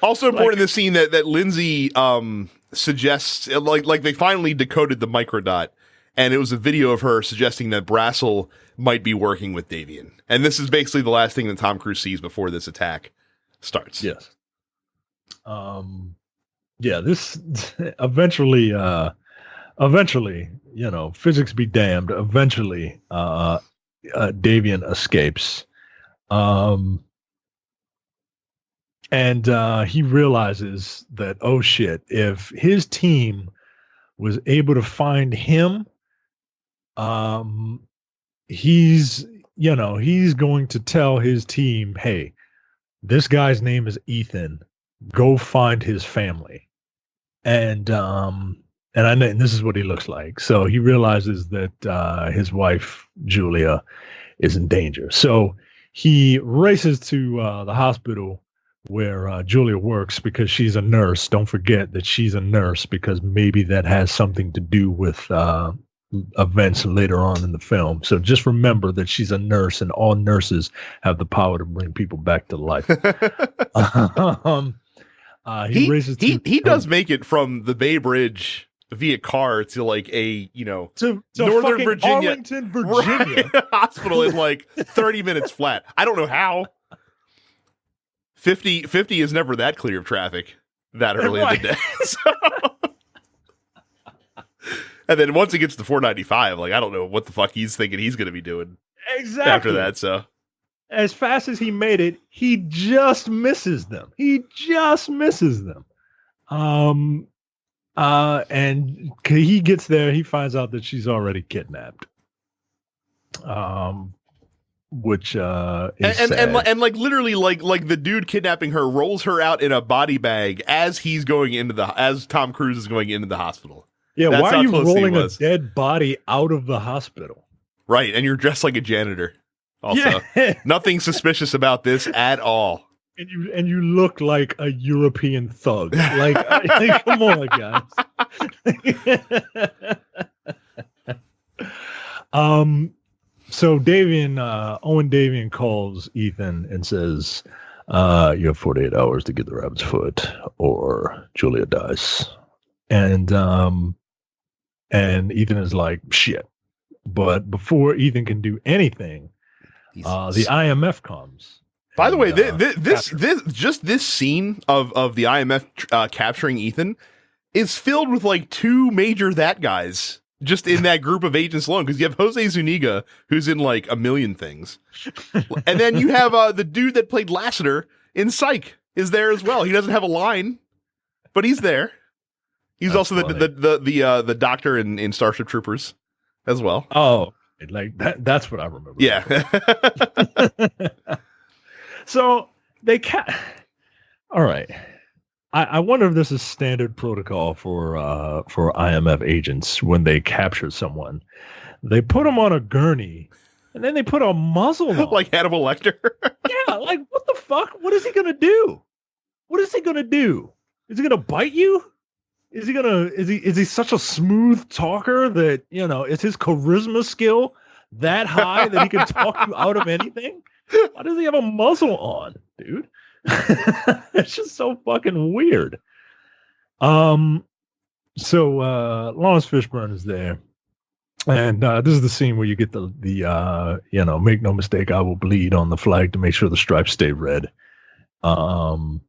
Also important in this scene that Lindsay suggests, like they finally decoded the microdot, and it was a video of her suggesting that Brassel might be working with Davian, and this is basically the last thing that Tom Cruise sees before this attack starts. Yes. Yeah, this eventually, you know, physics be damned. Eventually, Davian escapes. And he realizes that, oh shit, if his team was able to find him, he's going to tell his team, hey, this guy's name is Ethan. Go find his family. And this is what he looks like. So he realizes that his wife, Julia, is in danger. So he races to the hospital where Julia works because she's a nurse. Don't forget that she's a nurse because maybe that has something to do with events later on in the film. So just remember that she's a nurse, and all nurses have the power to bring people back to life. He does make it from the Bay Bridge via car to like a to Northern Virginia, Arlington, Virginia hospital in like 30 minutes flat. I don't know how. 50 is never that clear of traffic that early in the day. So. And then once it gets to 495, like I don't know what the fuck he's thinking he's going to be doing exactly after that. So as fast as he made it, he just misses them. And he gets there, he finds out that she's already kidnapped. Which is sad. And like literally like the dude kidnapping her rolls her out in a body bag as Tom Cruise is going into the hospital. Yeah, why are you rolling a dead body out of the hospital? Right, and you're dressed like a janitor. Also, nothing suspicious about this at all. And you look like a European thug. Like, come on, guys. So Owen Davian calls Ethan and says, "You have 48 hours to get the rabbit's foot, or Julia dies." And Ethan is like, "Shit!" But before Ethan can do anything, the IMF comes. By the way, this scene of the IMF capturing Ethan is filled with like two major that guys just in that group of agents alone, because you have Jose Zuniga, who's in like a million things, and then you have the dude that played Lassiter in Psych is there as well. He doesn't have a line, but he's there. He's also the doctor in Starship Troopers as well. Oh, like that's what I remember. Yeah. So they all right. I wonder if this is standard protocol for IMF agents when they capture someone. They put them on a gurney, and then they put a muzzle on. Like Hannibal Lecter. Yeah, like what the fuck? What is he gonna do? Is he gonna bite you? Is he such a smooth talker that, is his charisma skill that high that he can talk you out of anything? Why does he have a muzzle on, dude? It's just so fucking weird. So Lawrence Fishburne is there. And this is the scene where you get the make no mistake, I will bleed on the flag to make sure the stripes stay red. Lawrence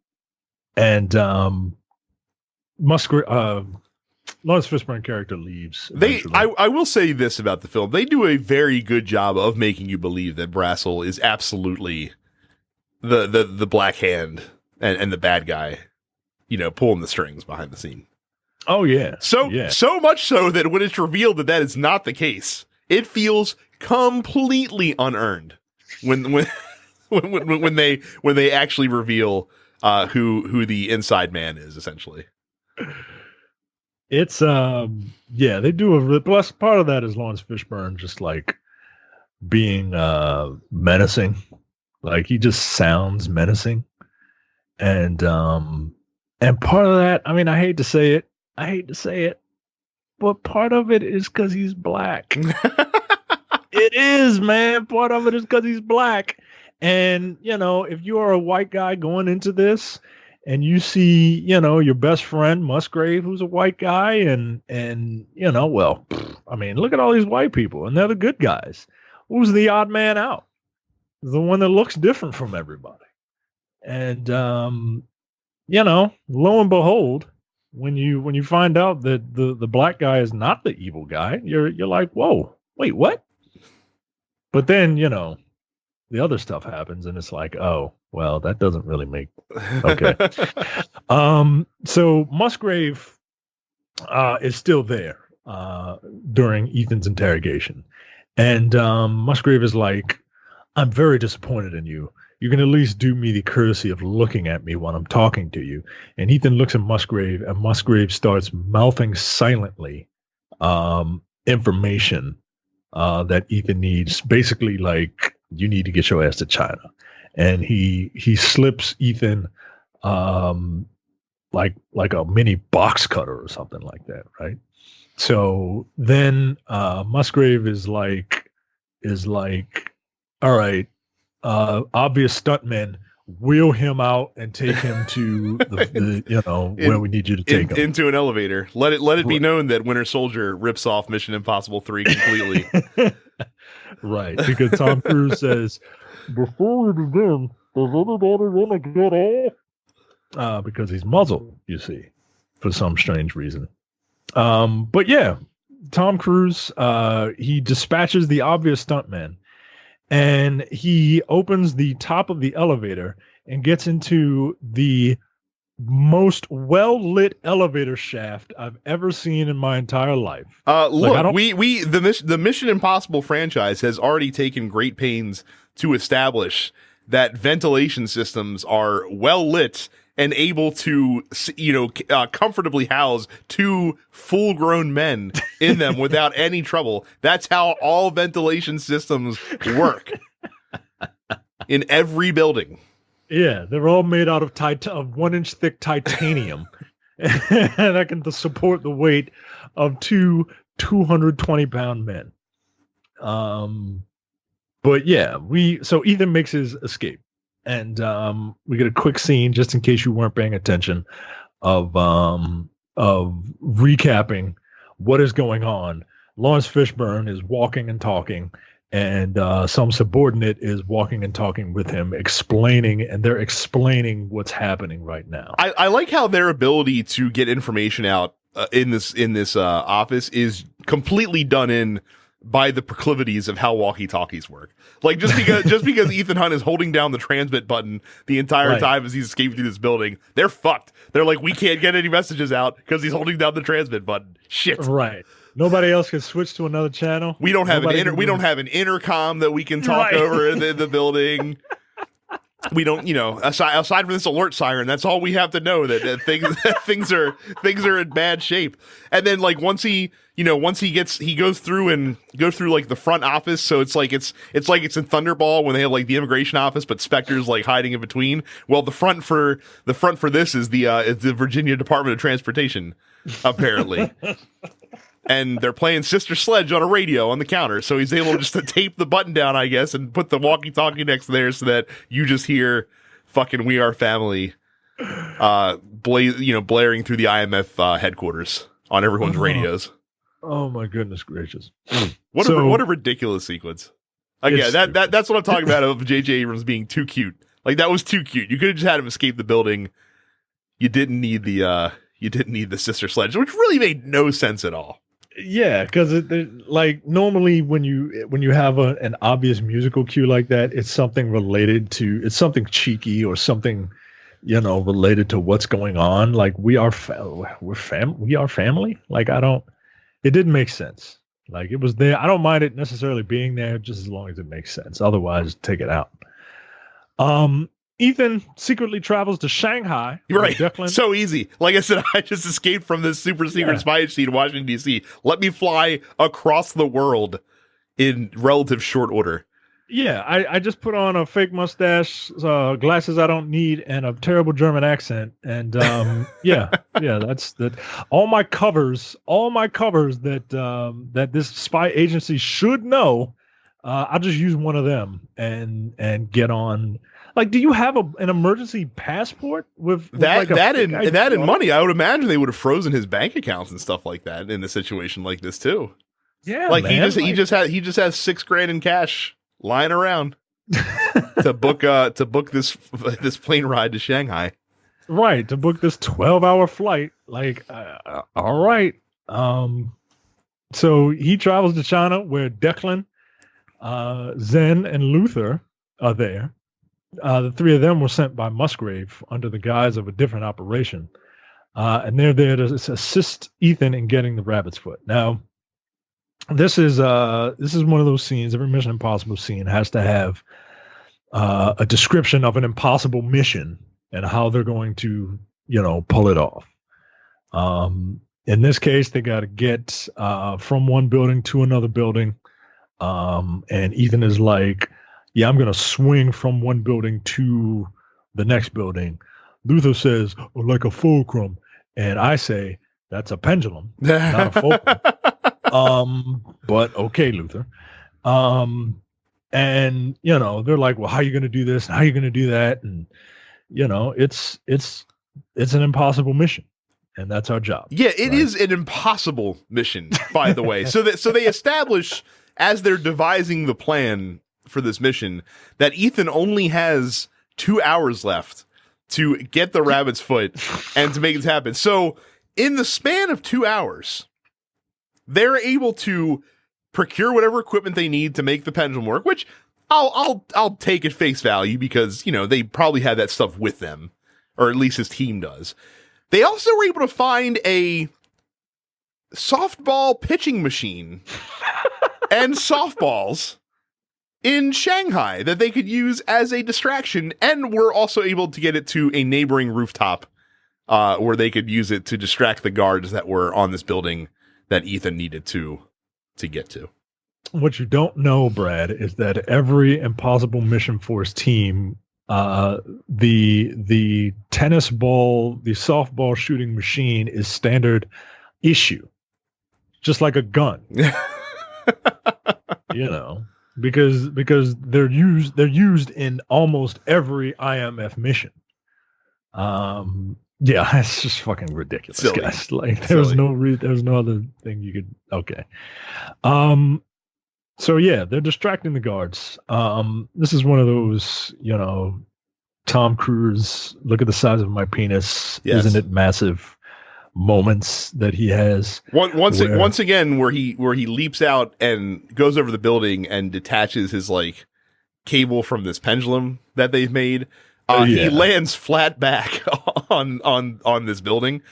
Fishburne character leaves. I will say this about the film. They do a very good job of making you believe that Brassel is absolutely the black hand and the bad guy, pulling the strings behind the scene. Oh yeah. So much so that when it's revealed that is not the case, it feels completely unearned when they actually reveal who the inside man is, essentially. It's they do plus part of that is Lawrence Fishburne just like being menacing. Like he just sounds menacing. And part of that, I mean, I hate to say it, but part of it is because he's black. It is, man. Part of it is because he's black. And, if you are a white guy going into this and you see, your best friend Musgrave, who's a white guy, and look at all these white people and they're the good guys. Who's the odd man out? The one that looks different from everybody. And, lo and behold, when you find out that the black guy is not the evil guy, you're like, whoa, wait, what? But then, the other stuff happens and it's like, oh, well, that doesn't really make okay. So Musgrave is still there during Ethan's interrogation. And Musgrave is like, I'm very disappointed in you. You can at least do me the courtesy of looking at me while I'm talking to you. And Ethan looks at Musgrave, and Musgrave starts mouthing silently information that Ethan needs. Basically, like, you need to get your ass to China. And he slips Ethan like a mini box cutter or something like that, right? So then Musgrave is like, all right, obvious stuntmen, wheel him out and take him to where we need you to take him into an elevator. Let it be known that Winter Soldier rips off Mission Impossible 3 completely. Right, because Tom Cruise says, before we begin, does anybody want to get off? Because he's muzzled, you see, for some strange reason. But yeah, Tom Cruise, he dispatches the obvious stuntman, and he opens the top of the elevator and gets into the most well-lit elevator shaft I've ever seen in my entire life. Look, the Mission Impossible franchise has already taken great pains to establish that ventilation systems are well-lit and able to, comfortably house 2 full-grown men in them without any trouble. That's how all ventilation systems work in every building. Yeah, they're all made out of 1-inch thick titanium, and that can support the weight of 2 220-pound men. But yeah, so Ethan makes his escape. And we get a quick scene, just in case you weren't paying attention, of recapping what is going on. Lawrence Fishburne is walking and talking, and some subordinate is walking and talking with him, and they're explaining what's happening right now. I like how their ability to get information out in this office is completely done in by the proclivities of how walkie-talkies work. Like, just because Ethan Hunt is holding down the transmit button the entire time as he's escaping through this building, they're fucked. They're like, we can't get any messages out because he's holding down the transmit button. Shit. Right. Nobody else can switch to another channel. We don't have an intercom that we can talk over in the building. We don't, aside from this alert siren, that's all we have to know that things are in bad shape. And then, like, once he goes through like the front office. So it's like it's in Thunderball when they have like the immigration office, but Spectre's like hiding in between. Well, the front for this is the Virginia Department of Transportation, apparently. And they're playing Sister Sledge on a radio on the counter. So he's able just to tape the button down, I guess, and put the walkie-talkie next there so that you just hear fucking We Are Family blaring through the IMF headquarters on everyone's radios. Oh my goodness gracious! What a ridiculous sequence. Again, that's what I'm talking about of J.J. Abrams being too cute. Like, that was too cute. You could have just had him escape the building. You didn't need the sister sledge, which really made no sense at all. Yeah, because like normally when you have an obvious musical cue like that, it's something it's something cheeky or something, related to what's going on. Like we are family. Like it didn't make sense. Like it was there. I don't mind it necessarily being there, just as long as it makes sense. Otherwise, take it out. Ethan secretly travels to Shanghai. Right. So easy. Like I said, I just escaped from this super secret spy agency in Washington, D.C. Let me fly across the world in relative short order. Yeah, I just put on a fake mustache, glasses I don't need, and a terrible German accent. And that's that. All my covers that this spy agency should know. I'll just use one of them and get on. Like, do you have an emergency passport with that and money? I would imagine they would have frozen his bank accounts and stuff like that in a situation like this too. Yeah, like man, he just has $6,000 in cash lying around to book this plane ride to Shanghai. Right, to book this 12-hour flight. Like, all right. So he travels to China where Declan, Zen, and Luther are there. The three of them were sent by Musgrave under the guise of a different operation. And they're there to assist Ethan in getting the rabbit's foot. Now, this is one of those scenes. Every Mission Impossible scene has to have a description of an impossible mission and how they're going to, pull it off. In this case, they got to get from one building to another building. And Ethan is like, yeah, I'm going to swing from one building to the next building. Luther says, like a fulcrum. And I say, that's a pendulum, not a fulcrum. But okay, Luther. And, they're like, well, how are you going to do this? And how are you going to do that? And, it's an impossible mission. And that's our job. Yeah, it is an impossible mission, by the way. So they establish, as they're devising the plan for this mission, that Ethan only has 2 hours left to get the rabbit's foot and to make it happen. So in the span of 2 hours, they're able to procure whatever equipment they need to make the pendulum work, which I'll take at face value because, they probably had that stuff with them, or at least his team does. They also were able to find a softball pitching machine and softballs in Shanghai that they could use as a distraction, and were also able to get it to a neighboring rooftop where they could use it to distract the guards that were on this building that Ethan needed to get to. What you don't know, Brad, is that every Impossible Mission Force team, the tennis ball, the softball shooting machine is standard issue, just like a gun. Because they're used in almost every IMF mission. Yeah, it's just fucking ridiculous, silly. Guys. Like there's no other thing you could. Okay. So yeah, they're distracting the guards. This is one of those, Tom Cruise, look at the size of my penis. Yes. Isn't it massive? Moments that he has. Once again, where he leaps out and goes over the building and detaches his cable from this pendulum that they've made. He lands flat back on this building.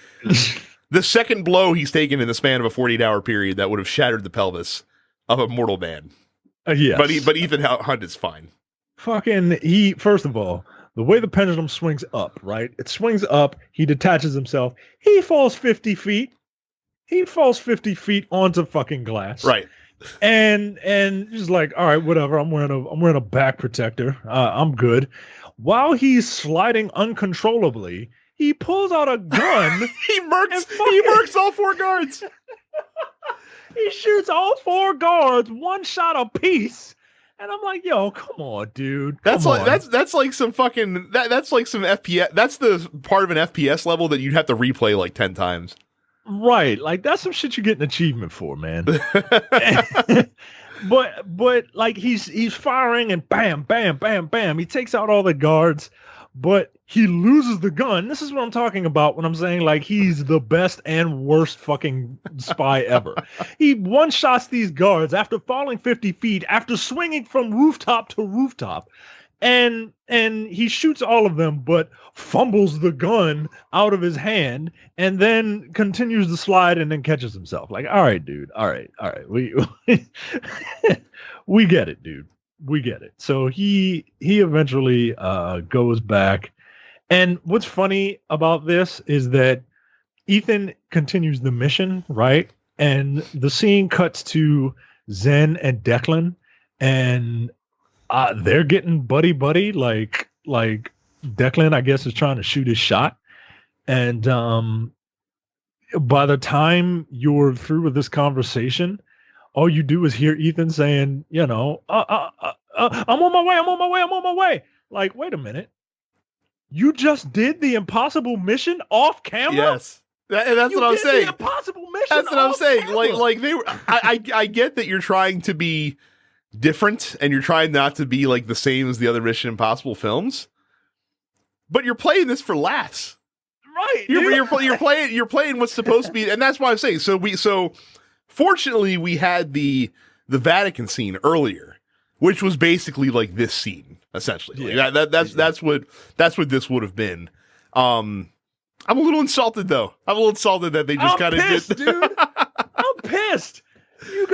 The second blow he's taken in the span of a 48-hour period that would have shattered the pelvis of a mortal man. Yes. But Ethan Hunt is fine. First of all, the way the pendulum swings up, right? It swings up. He detaches himself. He falls 50 feet. He falls 50 feet onto fucking glass. Right. And just like, all right, whatever. I'm wearing a back protector. I'm good. While he's sliding uncontrollably, he pulls out a gun. He murks all four guards. He shoots all four guards, one shot apiece, And I'm like, yo, come on, dude. That's Come like on. that's like some fucking that's like some FPS. That's the part of an FPS level that you'd have to replay like 10 times. Right. Like that's some shit you get an achievement for, man. But like he's firing and bam, bam, bam, bam. He takes out all the guards, but he loses the gun. This is what I'm talking about when I'm saying like he's the best and worst fucking spy ever. He one-shots these guards after falling 50 feet, after swinging from rooftop to rooftop. And he shoots all of them, but fumbles the gun out of his hand and then continues to slide and then catches himself. Like, all right, dude. All right. We we get it, dude. We get it. So he eventually goes back. And what's funny about this is that Ethan continues the mission, right? And the scene cuts to Zen and Declan, and they're getting buddy, like Declan, I guess, is trying to shoot his shot. And by the time you're through with this conversation, all you do is hear Ethan saying, you know, I'm on my way. Like, wait a minute. You just did the impossible mission off camera? Yes. And that's what I'm saying. The impossible mission. That's what I'm saying. Camera. Like they were. I get that you're trying to be different and you're trying not to be like the same as the other Mission Impossible films, but you're playing this for laughs, right? You're playing what's supposed to be, and that's why I'm saying. So fortunately we had the Vatican scene earlier, which was basically like this scene essentially. Yeah. Like that's what this would have been. I'm a little insulted though. I'm a little insulted that they just kind of did. Dude. I'm pissed. You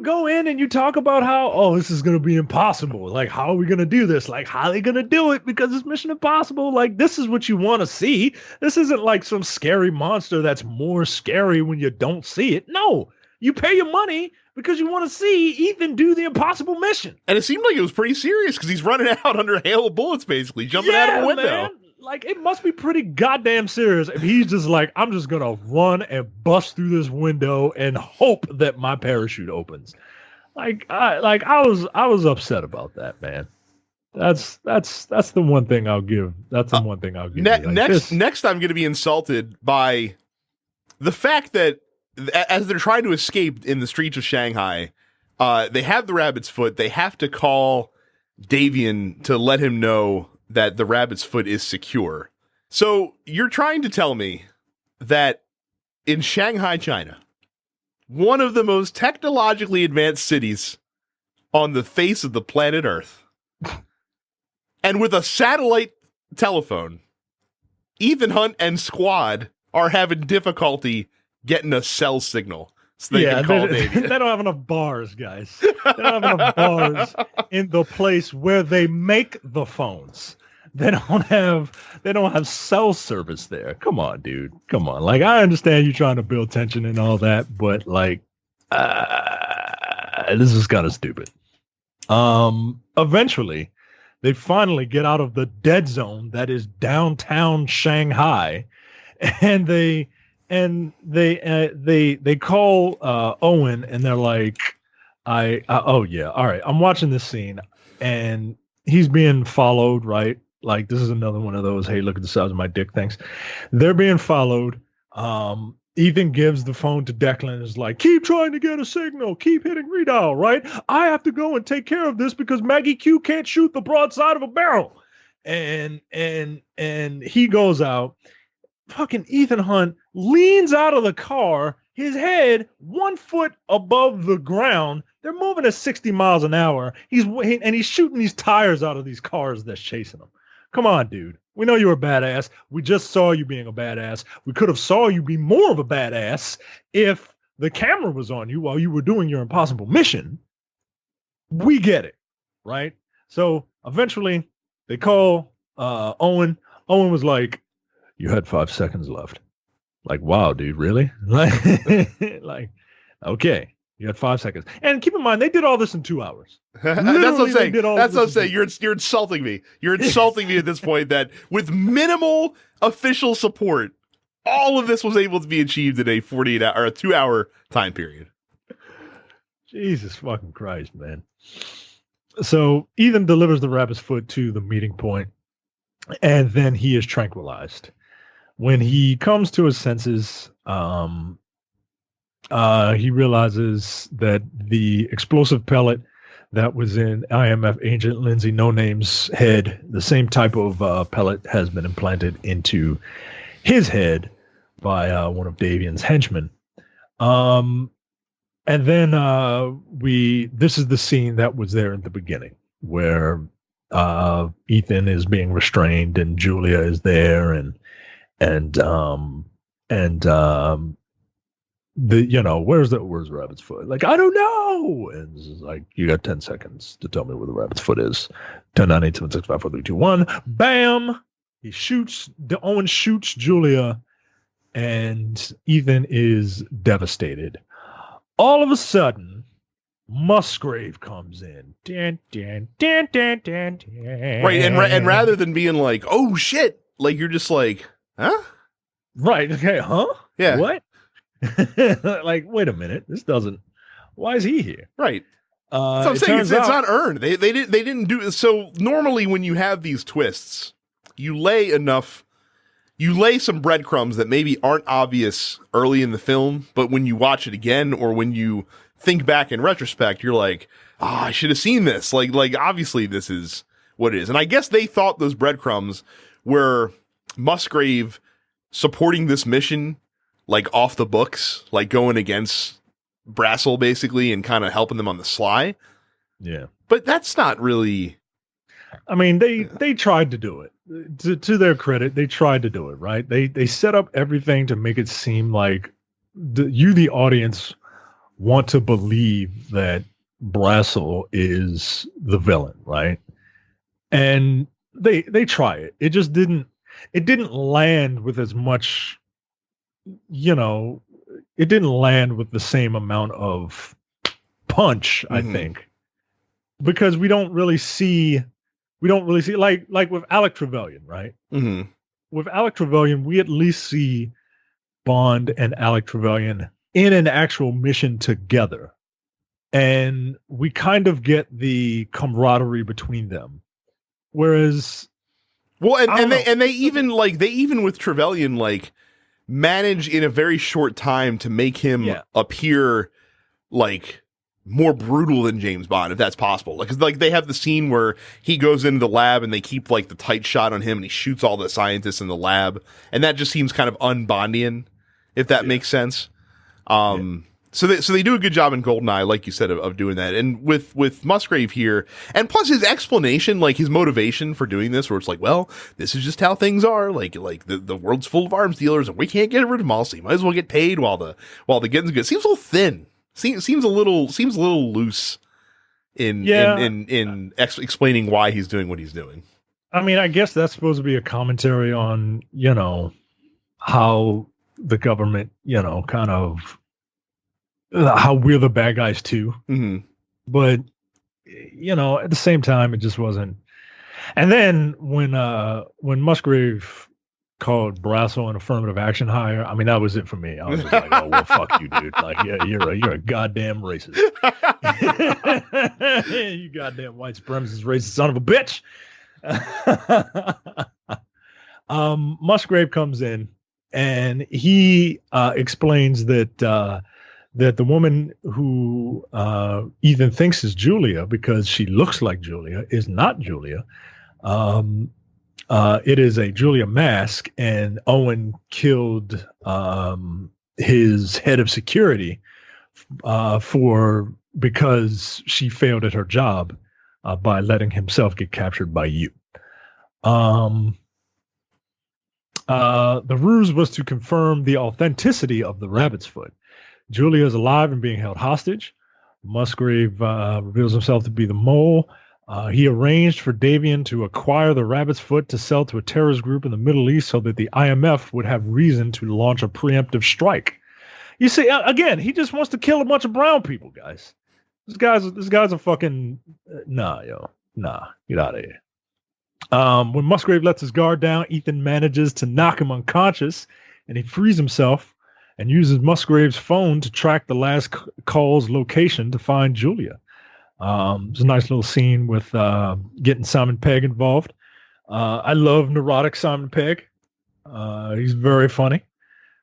go in and you talk about how, this is going to be impossible. Like, how are we going to do this? Like, how are they going to do it? Because it's Mission Impossible. Like, this is what you want to see. This isn't like some scary monster that's more scary when you don't see it. No, you pay your money because you want to see Ethan do the impossible mission. And it seemed like it was pretty serious because he's running out under a hail of bullets, basically, jumping out of a window. Man. Like, it must be pretty goddamn serious if he's just like, I'm just gonna run and bust through this window and hope that my parachute opens. I was upset about that, man. That's the one thing I'll give. That's the one thing I'll give. Next, I'm gonna be insulted by the fact that as they're trying to escape in the streets of Shanghai, they have the rabbit's foot. They have to call Davian to let him know that the rabbit's foot is secure. So you're trying to tell me that in Shanghai, China, one of the most technologically advanced cities on the face of the planet Earth, and with a satellite telephone, Ethan Hunt and squad are having difficulty getting a cell signal so they can call Davian. They don't have enough bars, guys. They don't have enough bars in the place where they make the phones. They don't have cell service there. Come on, dude. Come on. Like, I understand you trying to build tension and all that, but like, this is kind of stupid. Eventually, they finally get out of the dead zone that is downtown Shanghai, and they call Owen, and they're like, oh yeah, all right. I'm watching this scene, and he's being followed, right? Like, this is another one of those, hey, look at the size of my dick things. They're being followed. Ethan gives the phone to Declan and is like, keep trying to get a signal. Keep hitting redial, right? I have to go and take care of this because Maggie Q can't shoot the broadside of a barrel. And he goes out. Fucking Ethan Hunt leans out of the car, his head 1 foot above the ground. They're moving at 60 miles an hour. He's shooting these tires out of these cars that's chasing him. Come on, dude. We know you're a badass. We just saw you being a badass. We could have saw you be more of a badass if the camera was on you while you were doing your impossible mission. We get it, right? So eventually they call Owen. Owen was like, you had 5 seconds left. Like, wow, dude, really? Like, okay. You had 5 seconds. And keep in mind, they did all this in 2 hours. That's what I'm saying. That's what I'm saying. You're insulting me. You're insulting me at this point that with minimal official support, all of this was able to be achieved in a 48 hour or a 2 hour time period. Jesus fucking Christ, man. So Ethan delivers the rabbit's foot to the meeting point, and then he is tranquilized. When he comes to his senses, he realizes that the explosive pellet that was in IMF agent Lindsay No Name's head, the same type of pellet has been implanted into his head by one of Davian's henchmen. And then this is the scene that was there at the beginning where Ethan is being restrained and Julia is there and where's rabbit's foot? Like, I don't know. And this is like, you got 10 seconds to tell me where the rabbit's foot is. 10, 9, 8, 7, 6, 5, 4, 3, 2, 1. Bam! Owen shoots Julia, and Ethan is devastated. All of a sudden, Musgrave comes in. Dun, dun, dun, dun, dun, dun. Right, and rather than being like, oh shit, like you're just like, huh? Right, okay, huh? Yeah. What? Like, wait a minute, why is he here? Right. So I'm saying it's unearned. They didn't do so. Normally when you have these twists, you lay some breadcrumbs that maybe aren't obvious early in the film, but when you watch it again or when you think back in retrospect, you're like, I should have seen this. Like obviously this is what it is. And I guess they thought those breadcrumbs were Musgrave supporting this mission, like off the books, like going against Brassel basically and kind of helping them on the sly. Yeah. But that's not really. I mean, they tried to do it. To their credit, they tried to do it, right? They set up everything to make it seem like the audience, want to believe that Brassel is the villain, right? And they try it. It just didn't land with as much, it didn't land with the same amount of punch, I think. Because we don't really see like with Alec Trevelyan, right? Mm-hmm. With Alec Trevelyan, we at least see Bond and Alec Trevelyan in an actual mission together. And we kind of get the camaraderie between them. Whereas they even with Trevelyan like manage in a very short time to make him appear like more brutal than James Bond, if that's possible. Like they have the scene where he goes into the lab and they keep like the tight shot on him and he shoots all the scientists in the lab, and that just seems kind of un-Bondian, if that makes sense. So they do a good job in GoldenEye, like you said, of doing that. And with Musgrave here, and plus his explanation, like his motivation for doing this, where it's like, well, this is just how things are. Like the world's full of arms dealers, and we can't get rid of them all, so you might as well get paid while the getting's good. Seems a little thin. Seems a little loose in explaining why he's doing what he's doing. I mean, I guess that's supposed to be a commentary on, how the government, kind of how we're the bad guys too. Mm-hmm. But, at the same time, it just wasn't. And then when Musgrave called Brassel an affirmative action hire, I mean, that was it for me. I was just like, oh, well, fuck you, dude. Like, yeah, you're a goddamn racist. You goddamn white supremacist racist son of a bitch. Musgrave comes in and he explains that the woman who Ethan thinks is Julia, because she looks like Julia, is not Julia. It is a Julia mask, and Owen killed his head of security because she failed at her job by letting himself get captured by you. The ruse was to confirm the authenticity of the rabbit's foot. Julia is alive and being held hostage. Musgrave reveals himself to be the mole. He arranged for Davian to acquire the rabbit's foot to sell to a terrorist group in the Middle East so that the IMF would have reason to launch a preemptive strike. You see, again, he just wants to kill a bunch of brown people, guys. This guy's a fucking nah, get out of here. When Musgrave lets his guard down, Ethan manages to knock him unconscious, and he frees himself and uses Musgrave's phone to track the last call's location to find Julia. It's a nice little scene with getting Simon Pegg involved. I love neurotic Simon Pegg. He's very funny.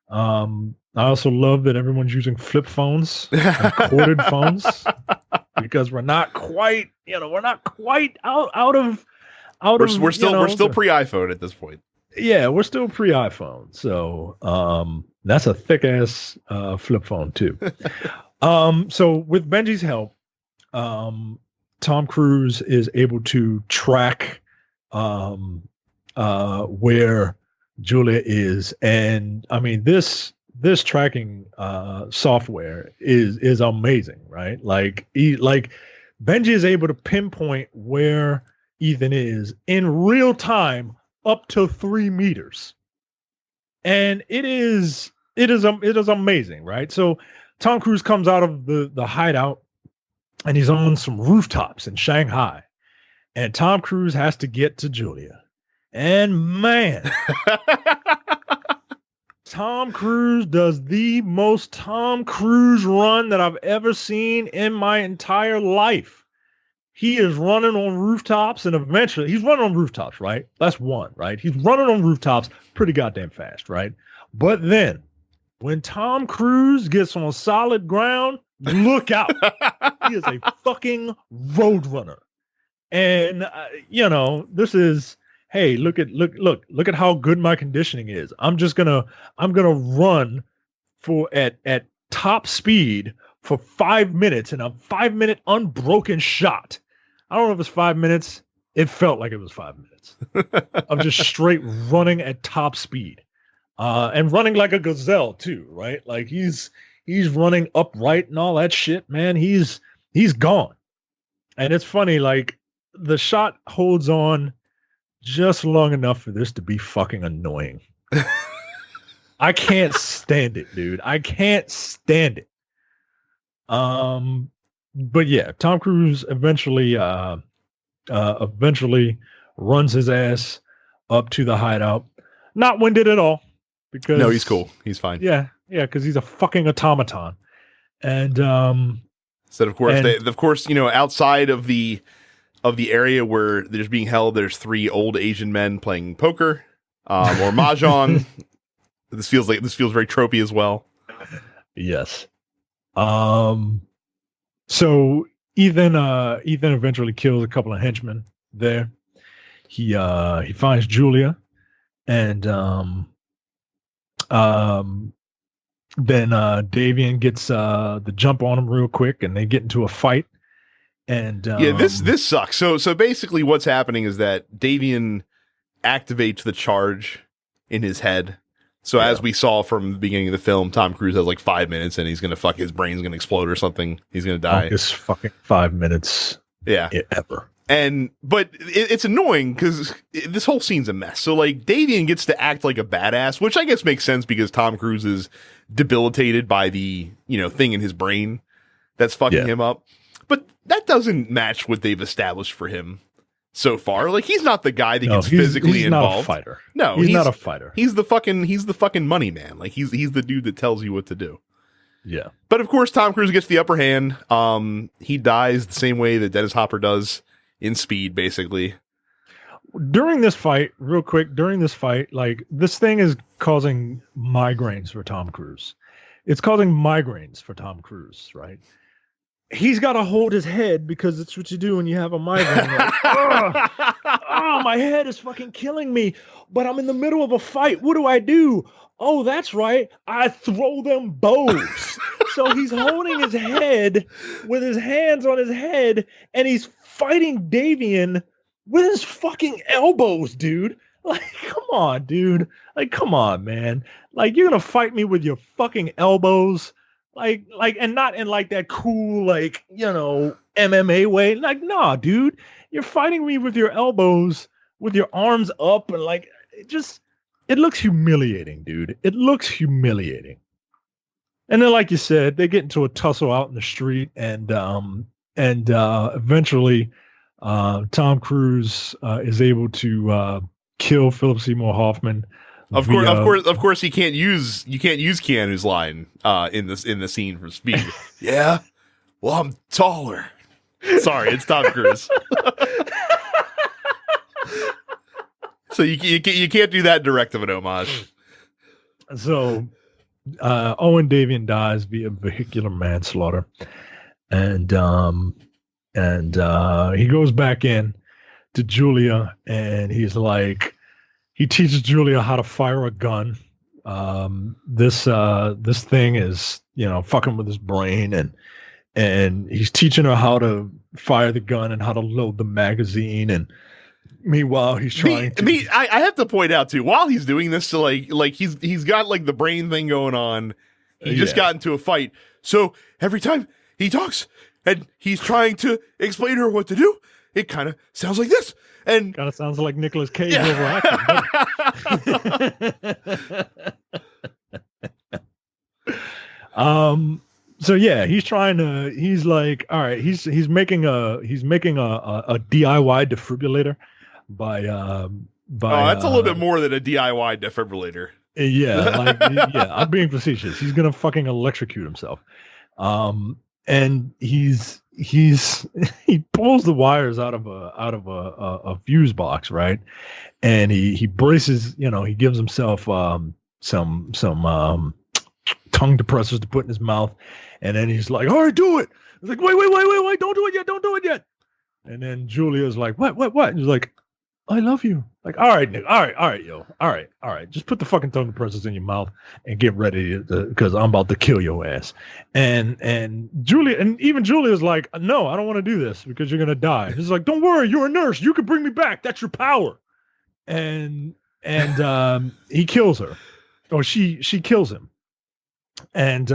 I also love that everyone's using flip phones and corded phones because we're not quite We're still pre-iPhone at this point. Yeah, we're still pre-iPhone. So that's a thick ass flip phone too. So with Benji's help, Tom Cruise is able to track where Julia is, and I mean this tracking software is amazing, right? Like Benji is able to pinpoint where Ethan is in real time up to 3 meters, and it is amazing, right? So Tom Cruise comes out of the hideout, and he's on some rooftops in Shanghai, and Tom Cruise has to get to Julia, and man. Tom Cruise does the most Tom Cruise run that I've ever seen in my entire life. He is running on rooftops, and eventually he's running on rooftops, right? That's one, right? He's running on rooftops pretty goddamn fast, right? But then when Tom Cruise gets on solid ground, look out. He is a fucking road runner. And this is, hey, look at how good my conditioning is. I'm gonna run at top speed for 5 minutes in a 5-minute unbroken shot. I don't know if it's 5 minutes. It felt like it was 5 minutes of just straight running at top speed, and running like a gazelle too, right? Like he's running upright and all that shit, man. He's gone, and it's funny. Like the shot holds on just long enough for this to be fucking annoying. I can't stand it, dude. I can't stand it. But yeah, Tom Cruise eventually runs his ass up to the hideout. Not winded at all, because no, he's cool. He's fine. Yeah, because he's a fucking automaton. And so of course, outside of the area where there's being held, there's 3 old Asian men playing poker or mahjong. This feels very tropey as well. Yes. So Ethan eventually kills a couple of henchmen there. He finds Julia, and then Davian gets the jump on him real quick, and they get into a fight. And this sucks. So basically what's happening is that Davian activates the charge in his head. So as we saw from the beginning of the film, Tom Cruise has like 5 minutes and he's going to his brain's going to explode or something. He's going to die. Longest fucking 5 minutes. Yeah. Ever. But it's annoying because this whole scene's a mess. So like Davian gets to act like a badass, which I guess makes sense because Tom Cruise is debilitated by the, thing in his brain that's fucking him up. But that doesn't match what they've established for him so far. Like he's not the guy that gets physically involved. Not a fighter. No, he's not a fighter. He's the fucking money man. Like he's the dude that tells you what to do. Yeah. But of course, Tom Cruise gets the upper hand. He dies the same way that Dennis Hopper does in Speed, basically. During this fight, like this thing is causing migraines for Tom Cruise. It's causing migraines for Tom Cruise, right? He's got to hold his head because it's what you do when you have a migraine. Like, my head is fucking killing me, but I'm in the middle of a fight. What do? Oh, that's right. I throw them bows. So he's holding his head with his hands on his head, and he's fighting Davian with his fucking elbows, dude. Like, come on, dude. Like, come on, man. Like, you're going to fight me with your fucking elbows? Like, and not in like that cool, like, MMA way. Like, nah, dude, you're fighting me with your elbows, with your arms up, and like, it looks humiliating, dude. It looks humiliating. And then, like you said, they get into a tussle out in the street, and eventually, Tom Cruise is able to kill Philip Seymour Hoffman. Of course, you can't use Keanu's line in the scene from Speed. Yeah, well, I'm taller. Sorry, it's Tom Cruise. So you can't do that direct of an homage. So Owen Davian dies via vehicular manslaughter, and he goes back in to Julia, and he's like, he teaches Julia how to fire a gun. This thing is, fucking with his brain, and he's teaching her how to fire the gun and how to load the magazine. And meanwhile, he's trying to. I have to point out too, while he's doing this, so like he's got like the brain thing going on. He just got into a fight. So every time he talks and he's trying to explain to her what to do, it kind of sounds like this. And kind of sounds like Nicolas Cage overacting. So yeah, he's like, all right, he's making a DIY defibrillator by that's a little bit more than a DIY defibrillator. I'm being facetious. He's gonna fucking electrocute himself. And he pulls the wires out of a fuse box, right? And he braces, he gives himself some tongue depressors to put in his mouth, and then he's like, all right, do it. He's like, wait, don't do it yet. And then Julia's like, what? And he's like, I love you. Like, all right, Nick, all right, yo, all right. Just put the fucking tongue depressors in your mouth and get ready, because I'm about to kill your ass. And Julia, and even Julia's like, no, I don't want to do this because you're gonna die. He's like, don't worry, you're a nurse. You can bring me back. That's your power. And he kills her, or she kills him. And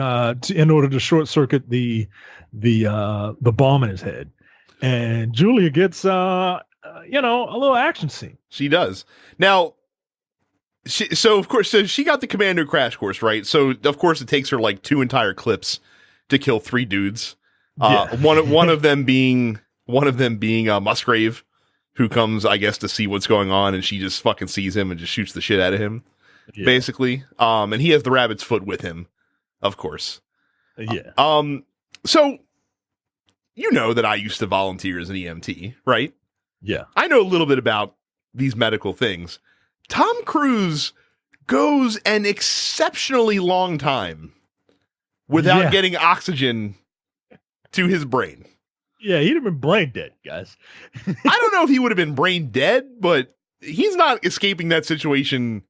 in order to short circuit the bomb in his head, and Julia gets a little action scene. She does. Now, she got the Commando crash course, right? So of course it takes her like 2 entire clips to kill 3 dudes. One of them being Musgrave, who comes, I guess, to see what's going on, and she just fucking sees him and just shoots the shit out of him, basically. And he has the rabbit's foot with him, of course. So you know that I used to volunteer as an EMT, right? Yeah. I know a little bit about these medical things. Tom Cruise goes an exceptionally long time without getting oxygen to his brain. Yeah, he'd have been brain dead, guys. I don't know if he would have been brain dead, but he's not escaping that situation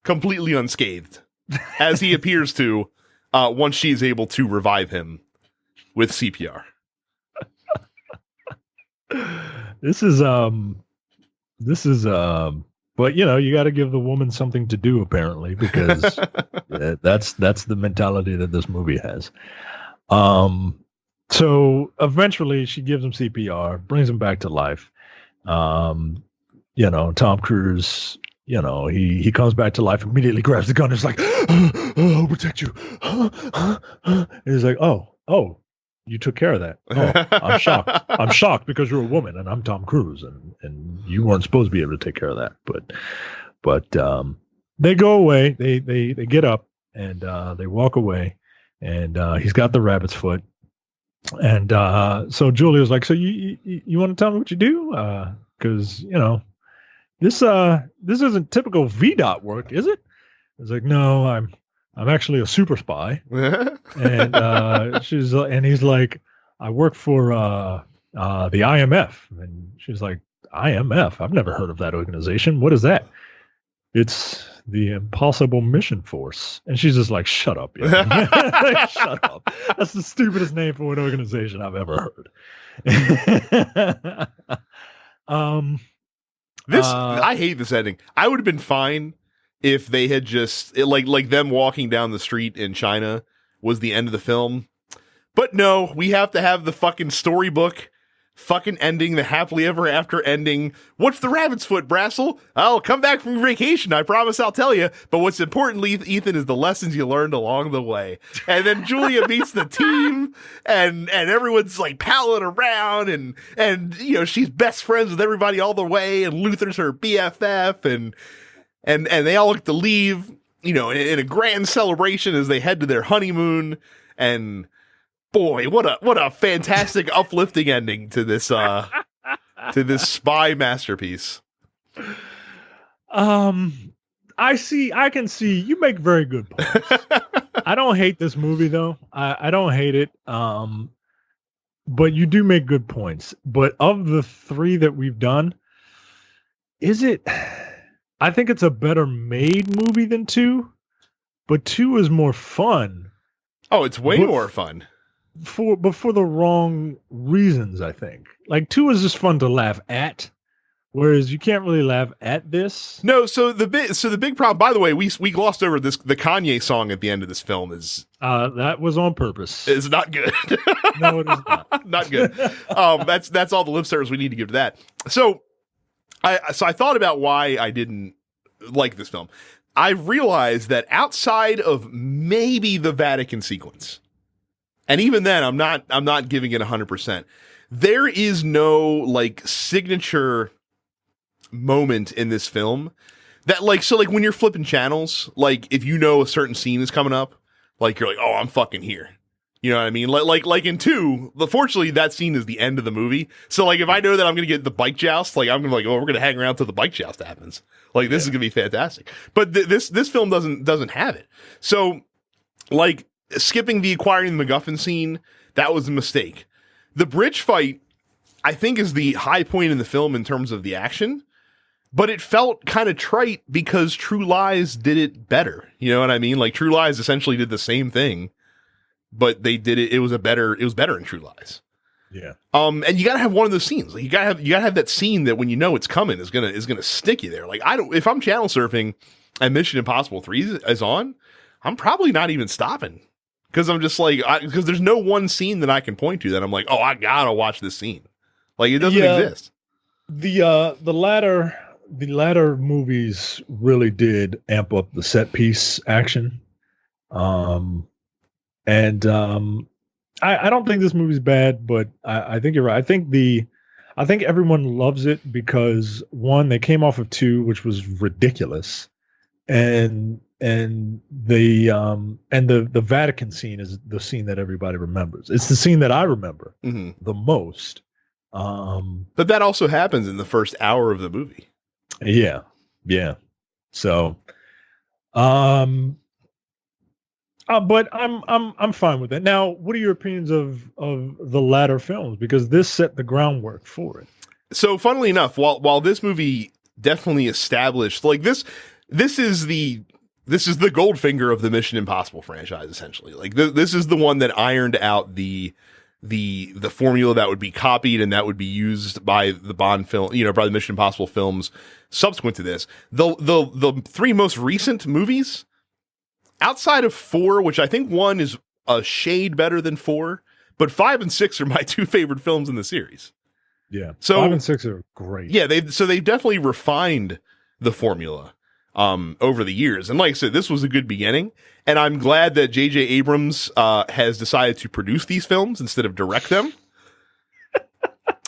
completely unscathed, as he appears to once she's able to revive him with CPR. This is but you got to give the woman something to do, apparently, because that's the mentality that this movie has. So eventually she gives him CPR, brings him back to life. Tom Cruise, he comes back to life, immediately grabs the gun. It's like, I'll protect you. And he's like, oh, you took care of that. Oh, I'm shocked. I'm shocked because you're a woman and I'm Tom Cruise, and you weren't supposed to be able to take care of that. But they go away. They get up and they walk away, and he's got the rabbit's foot. And so Julia's like, so you want to tell me what you do? Because this isn't typical VDOT work, is it? It's like, no, I'm actually a super spy. And he's like, I work for the IMF. And she's like, IMF? I've never heard of that organization. What is that? It's the Impossible Mission Force. And she's just like, shut up. Like, shut up. That's the stupidest name for an organization I've ever heard. I hate this ending. I would have been fine if they had just like them walking down the street in China was the end of the film. But no, we have to have the fucking storybook fucking ending, the happily ever after ending. What's the rabbit's foot, Brassel? I'll come back from vacation. I promise I'll tell you. But what's important, Ethan, is the lessons you learned along the way. And then Julia meets the team, and everyone's like palling around, and she's best friends with everybody all the way, and Luther's her BFF, and they all look to leave, in a grand celebration as they head to their honeymoon, and Boy, what a fantastic uplifting ending to this spy masterpiece. I can see you make very good points. I don't hate this movie though. I don't hate it. But you do make good points. But of the three that we've done, I think it's a better made movie than 2, but 2 is more fun. Oh, it's way more fun. For the wrong reasons, I think. Like 2 is just fun to laugh at, whereas you can't really laugh at this. No, so the big problem. By the way, we glossed over this. The Kanye song at the end of this film is that was on purpose. Is not good. No, it is not. Not good. That's all the lip service we need to give to that. So I thought about why I didn't like this film. I realized that outside of maybe the Vatican sequence, and even then, I'm not giving it 100%. There is no like signature moment in this film that like when you're flipping channels, like if you know a certain scene is coming up, like you're like, oh, I'm fucking here. You know what I mean? Like in 2, fortunately that scene is the end of the movie. So like if I know that I'm gonna get the bike joust, like I'm gonna like, oh, we're gonna hang around till the bike joust happens. Like this is gonna be fantastic. But this film doesn't have it. So like skipping the acquiring the MacGuffin scene, that was a mistake. The bridge fight, I think, is the high point in the film in terms of the action, but it felt kind of trite because True Lies did it better. You know what I mean? Like True Lies essentially did the same thing, but they did it. It was better in True Lies. Yeah. And you gotta have one of those scenes. Like you gotta have that scene that when you know it's coming is gonna stick you there. Like if I'm channel surfing and Mission Impossible 3 is on, I'm probably not even stopping. Because I'm just like, because there's no one scene that I can point to that I'm like, oh, I gotta watch this scene. Like it doesn't exist. The latter movies really did amp up the set piece action. I don't think this movie's bad, but I think you're right. I think everyone loves it because 1, they came off of 2, which was ridiculous, and the Vatican scene is the scene that everybody remembers. It's the scene that I remember the most. But that also happens in the first hour of the movie. Yeah. So, but I'm fine with that. Now, what are your opinions of the latter films? Because this set the groundwork for it. So, funnily enough, while this movie definitely established like this is the Goldfinger of the Mission Impossible franchise, essentially. Like this is the one that ironed out the formula that would be copied and that would be used by the Bond film, by the Mission Impossible films subsequent to this. The 3 most recent movies, outside of 4, which I think 1 is a shade better than 4, but 5 and 6 are my 2 favorite films in the series. Yeah, so 5 and 6 are great. Yeah, they definitely refined the formula over the years. And like I said, this was a good beginning. And I'm glad that J.J. Abrams has decided to produce these films instead of direct them.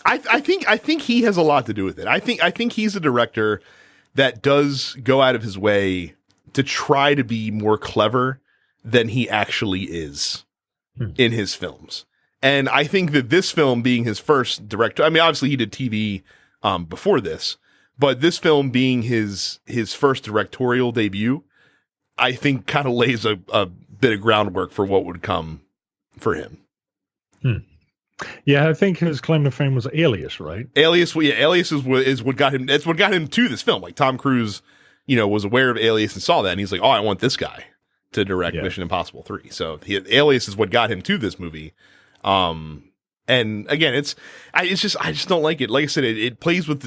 I think he has a lot to do with it. I think he's a director that does go out of his way to try to be more clever than he actually is in his films. And I think that this film being his first director, I mean, obviously he did TV before this, but this film being his first directorial debut, I think kind of lays a bit of groundwork for what would come for him. Yeah, I think his claim to fame was Alias, right? Alias is what got him. That's what got him to this film. Like Tom Cruise, was aware of Alias and saw that, and he's like, "Oh, I want this guy to direct Mission Impossible 3." So Alias is what got him to this movie. And again, I just don't like it. Like I said, it plays with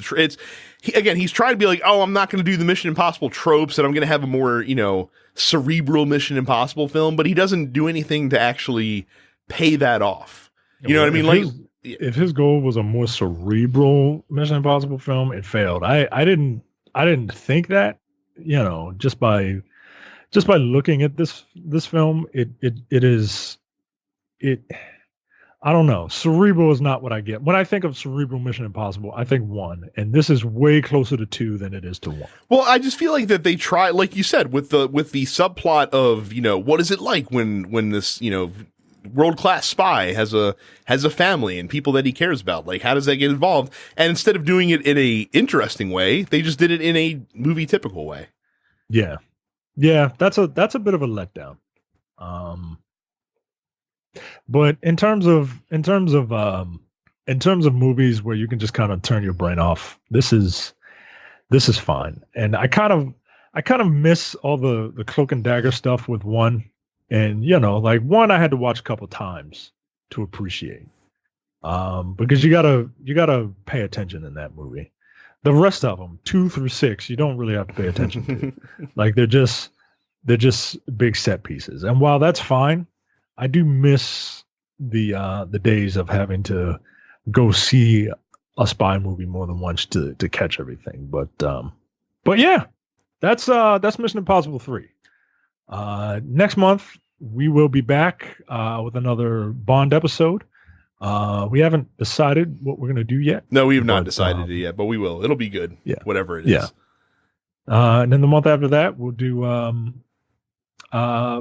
he's trying to be like, oh, I'm not going to do the Mission Impossible tropes, and I'm going to have a more cerebral Mission Impossible film, but he doesn't do anything to actually pay that off. You know what I mean? Like, if his goal was a more cerebral Mission Impossible film, it failed. I didn't think that, just by looking at this film, it is. I don't know. Cerebral is not what I get. When I think of cerebral Mission Impossible, I think 1, and this is way closer to 2 than it is to 1. Well, I just feel like that they try, like you said, with the subplot of, what is it like when this, world-class spy, has a family and people that he cares about. Like, how does that get involved? And instead of doing it in a interesting way, they just did it in a movie typical way. Yeah. Yeah, that's a bit of a letdown. But in terms of movies where you can just kind of turn your brain off, this is fine. And I kind of miss all the Cloak and Dagger stuff with one. And like one I had to watch a couple times to appreciate. Because you gotta pay attention in that movie. The rest of them, 2 through 6, you don't really have to pay attention to. Like they're just big set pieces. And while that's fine, I do miss the days of having to go see a spy movie more than once to catch everything. But yeah, that's Mission Impossible 3. Next month we will be back with another Bond episode. We haven't decided what we're going to do yet. No, we have not decided it yet, but we will. It'll be good. Yeah. Whatever it is. Yeah. And then the month after that, we'll do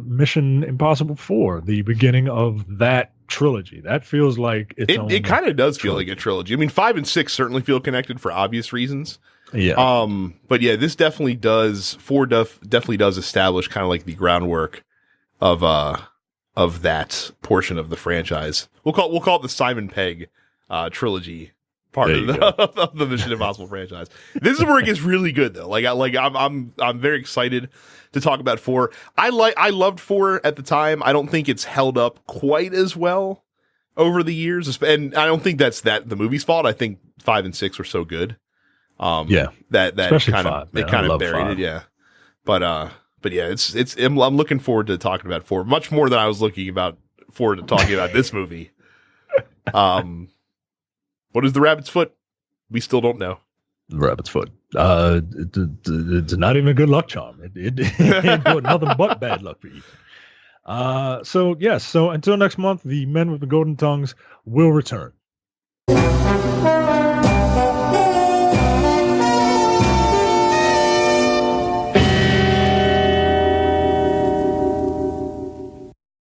Mission Impossible 4, the beginning of that trilogy. That feels like it kind of does feel like a trilogy. I mean, 5 and 6 certainly feel connected for obvious reasons. Yeah. But yeah, this definitely does. 4 definitely does establish kind of like the groundwork of that portion of the franchise. We'll call it the Simon Pegg trilogy part of the Mission Impossible franchise. This is where it gets really good though. I'm very excited to talk about 4. I loved 4 at the time. I don't think it's held up quite as well over the years, and I don't think that's the movie's fault. I think 5 and 6 were so good. That especially kind 5, of it kind of buried 5. it. Yeah, but yeah, it's I'm looking forward to talking about 4 much more than I was looking forward to talking about this movie. What is the rabbit's foot? We still don't know. The rabbit's foot. It's not even a good luck charm. It brought nothing but bad luck for you. So until next month, the Men with the Golden Tongues will return.